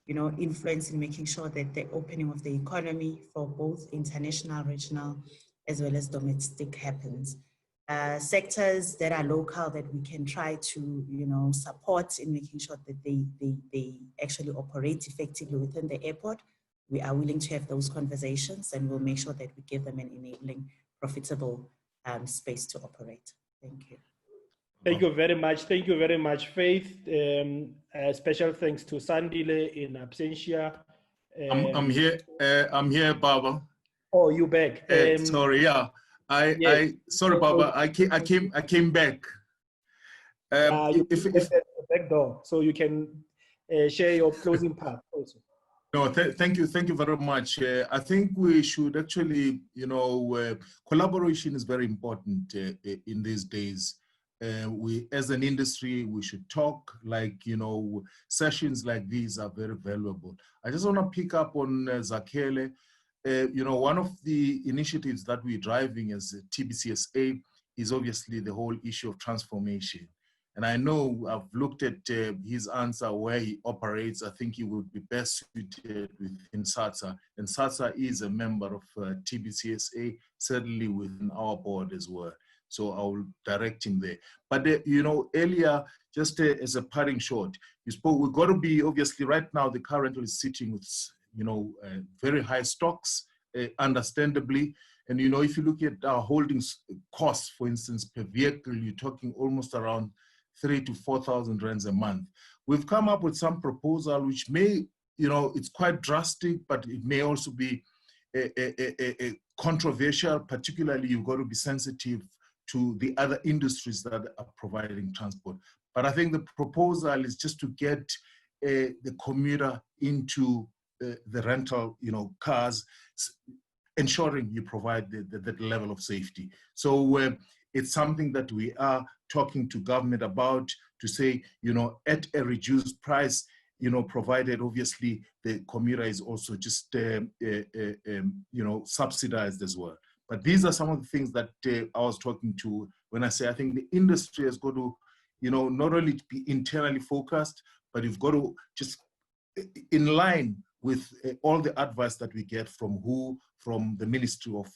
influence in making sure that the opening of the economy for both international, regional, as well as domestic happens. Sectors that are local that we can try to, support in making sure that they actually operate effectively within the airport. We are willing to have those conversations, and we'll make sure that we give them an enabling, profitable space to operate. Thank you. Thank you very much. Thank you very much, Faith. Special thanks to Sandile in absentia. I'm here, Baba. Oh, you back? Sorry, yeah. Sorry, Baba. I came back. You the back door, so you can share your closing part also. No, thank you very much. I think we should actually, collaboration is very important in these days. we, as an industry, we should talk. Like, you know, sessions like these are very valuable. I just want to pick up on Zakhele. You know, one of the initiatives that we're driving as TBCSA is obviously the whole issue of transformation. And I know I've looked at his answer where he operates. I think he would be best suited within SATSA. And SATSA is a member of TBCSA, certainly within our board as well. So I will direct him there. But, you know, earlier, just as a parting shot, you spoke, we've got to be, obviously, right now, the car rental is sitting with, you know, very high stocks, understandably. And, you know, if you look at our holdings costs, for instance, per vehicle, you're talking almost around 3,000 to 4,000 rands a month. We've come up with some proposal which may, you know, it's quite drastic, but it may also be a controversial. Particularly, you've got to be sensitive to the other industries that are providing transport. But I think the proposal is just to get the commuter into the rental, you know, cars, ensuring you provide that level of safety. So it's something that we are talking to government about, to say, you know, at a reduced price, you know, provided obviously the commuter is also just, you know, subsidized as well. But these are some of the things that I was talking to when I say I think the industry has got to, you know, not only be internally focused, but you've got to just in line with all the advice that we get from the Ministry of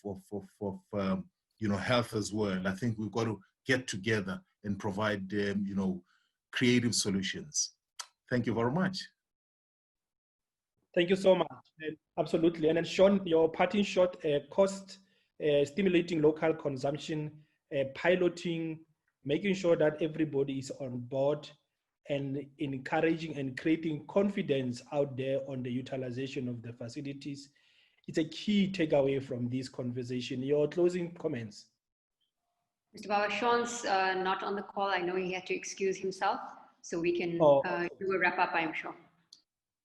you know, Health as well. I think we've got to get together and provide, you know, creative solutions. Thank you very much. Thank you so much. Absolutely. And then Shaun, your parting shot, cost, stimulating local consumption, piloting, making sure that everybody is on board, and encouraging and creating confidence out there on the utilization of the facilities. It's a key takeaway from this conversation. Your closing comments. Mr. Baba, Shaun's not on the call. I know he had to excuse himself, so we can do a wrap up, I'm sure.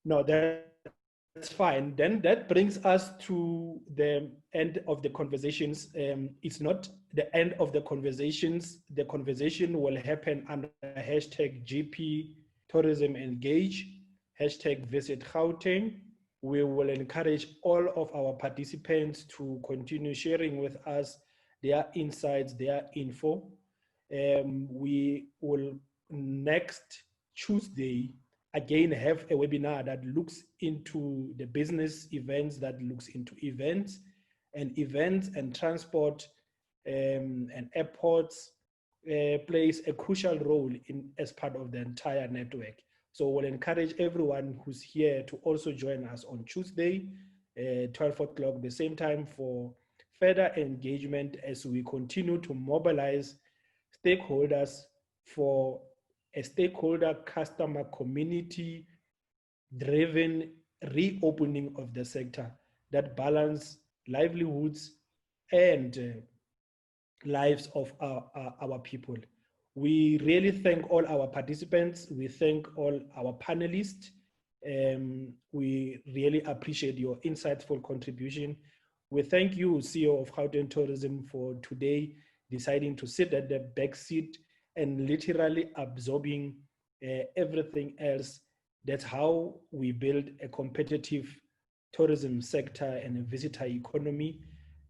No, that's fine. Then that brings us to the end of the conversations. It's not the end of the conversations. The conversation will happen under hashtag GP Tourism Engage, hashtag Visit Gauteng. We will encourage all of our participants to continue sharing with us their insights, their info. We will next Tuesday again have a webinar that looks into the business events, that looks into events and transport and airports plays a crucial role as part of the entire network. So we'll encourage everyone who's here to also join us on Tuesday, 12 o'clock, the same time, for further engagement as we continue to mobilize stakeholders for a stakeholder, customer, community driven reopening of the sector that balance livelihoods and lives of our people. We really thank all our participants. We thank all our panelists. We really appreciate your insightful contribution. We thank you, CEO of Gauteng Tourism, for today deciding to sit at the back seat and literally absorbing everything else. That's how we build a competitive tourism sector and a visitor economy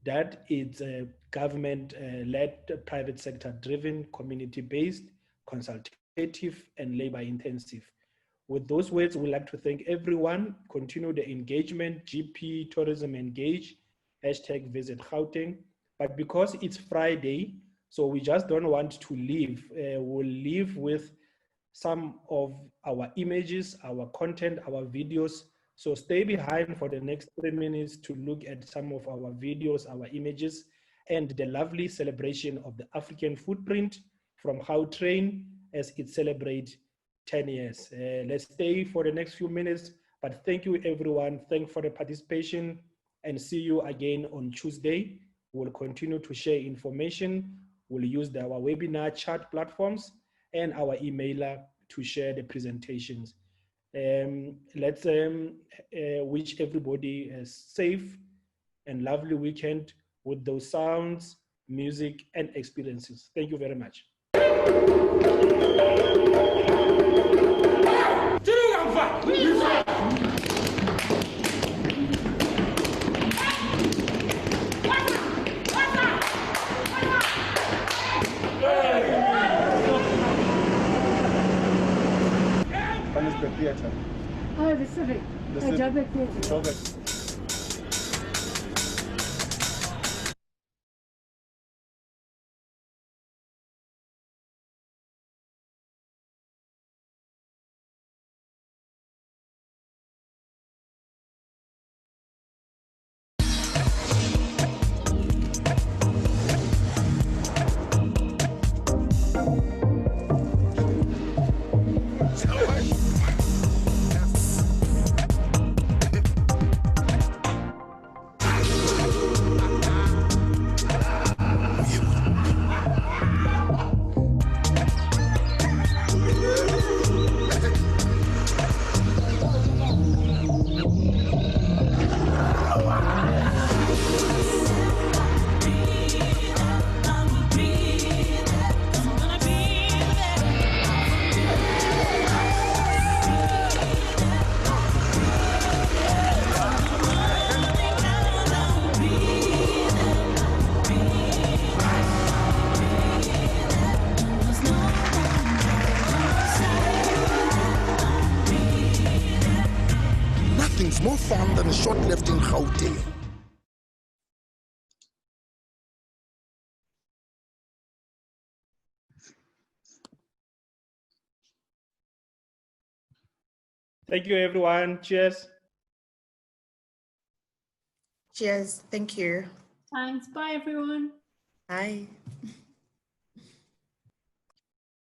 that is government-led, private sector-driven, community-based, consultative, and labor-intensive. With those words, we'd like to thank everyone. Continue the engagement, GP Tourism Engage, hashtag Visit Gauteng. But because it's Friday, so we just don't want to leave. We'll leave with some of our images, our content, our videos. So stay behind for the next 3 minutes to look at some of our videos, our images, and the lovely celebration of the African footprint from Gautrain as it celebrates 10 years. Let's stay for the next few minutes, but thank you everyone. Thank you for the participation, and see you again on Tuesday. We'll continue to share information. We'll use our webinar chat platforms and our emailer to share the presentations. Let's wish everybody a safe and lovely weekend with those sounds, music, and experiences. Thank you very much. Oh, the Civic. Joburg Theatre. Nothing's more fun than a shot left in Gauteng. Thank you, everyone. Cheers. Cheers. Thank you. Thanks. Bye, everyone. Bye.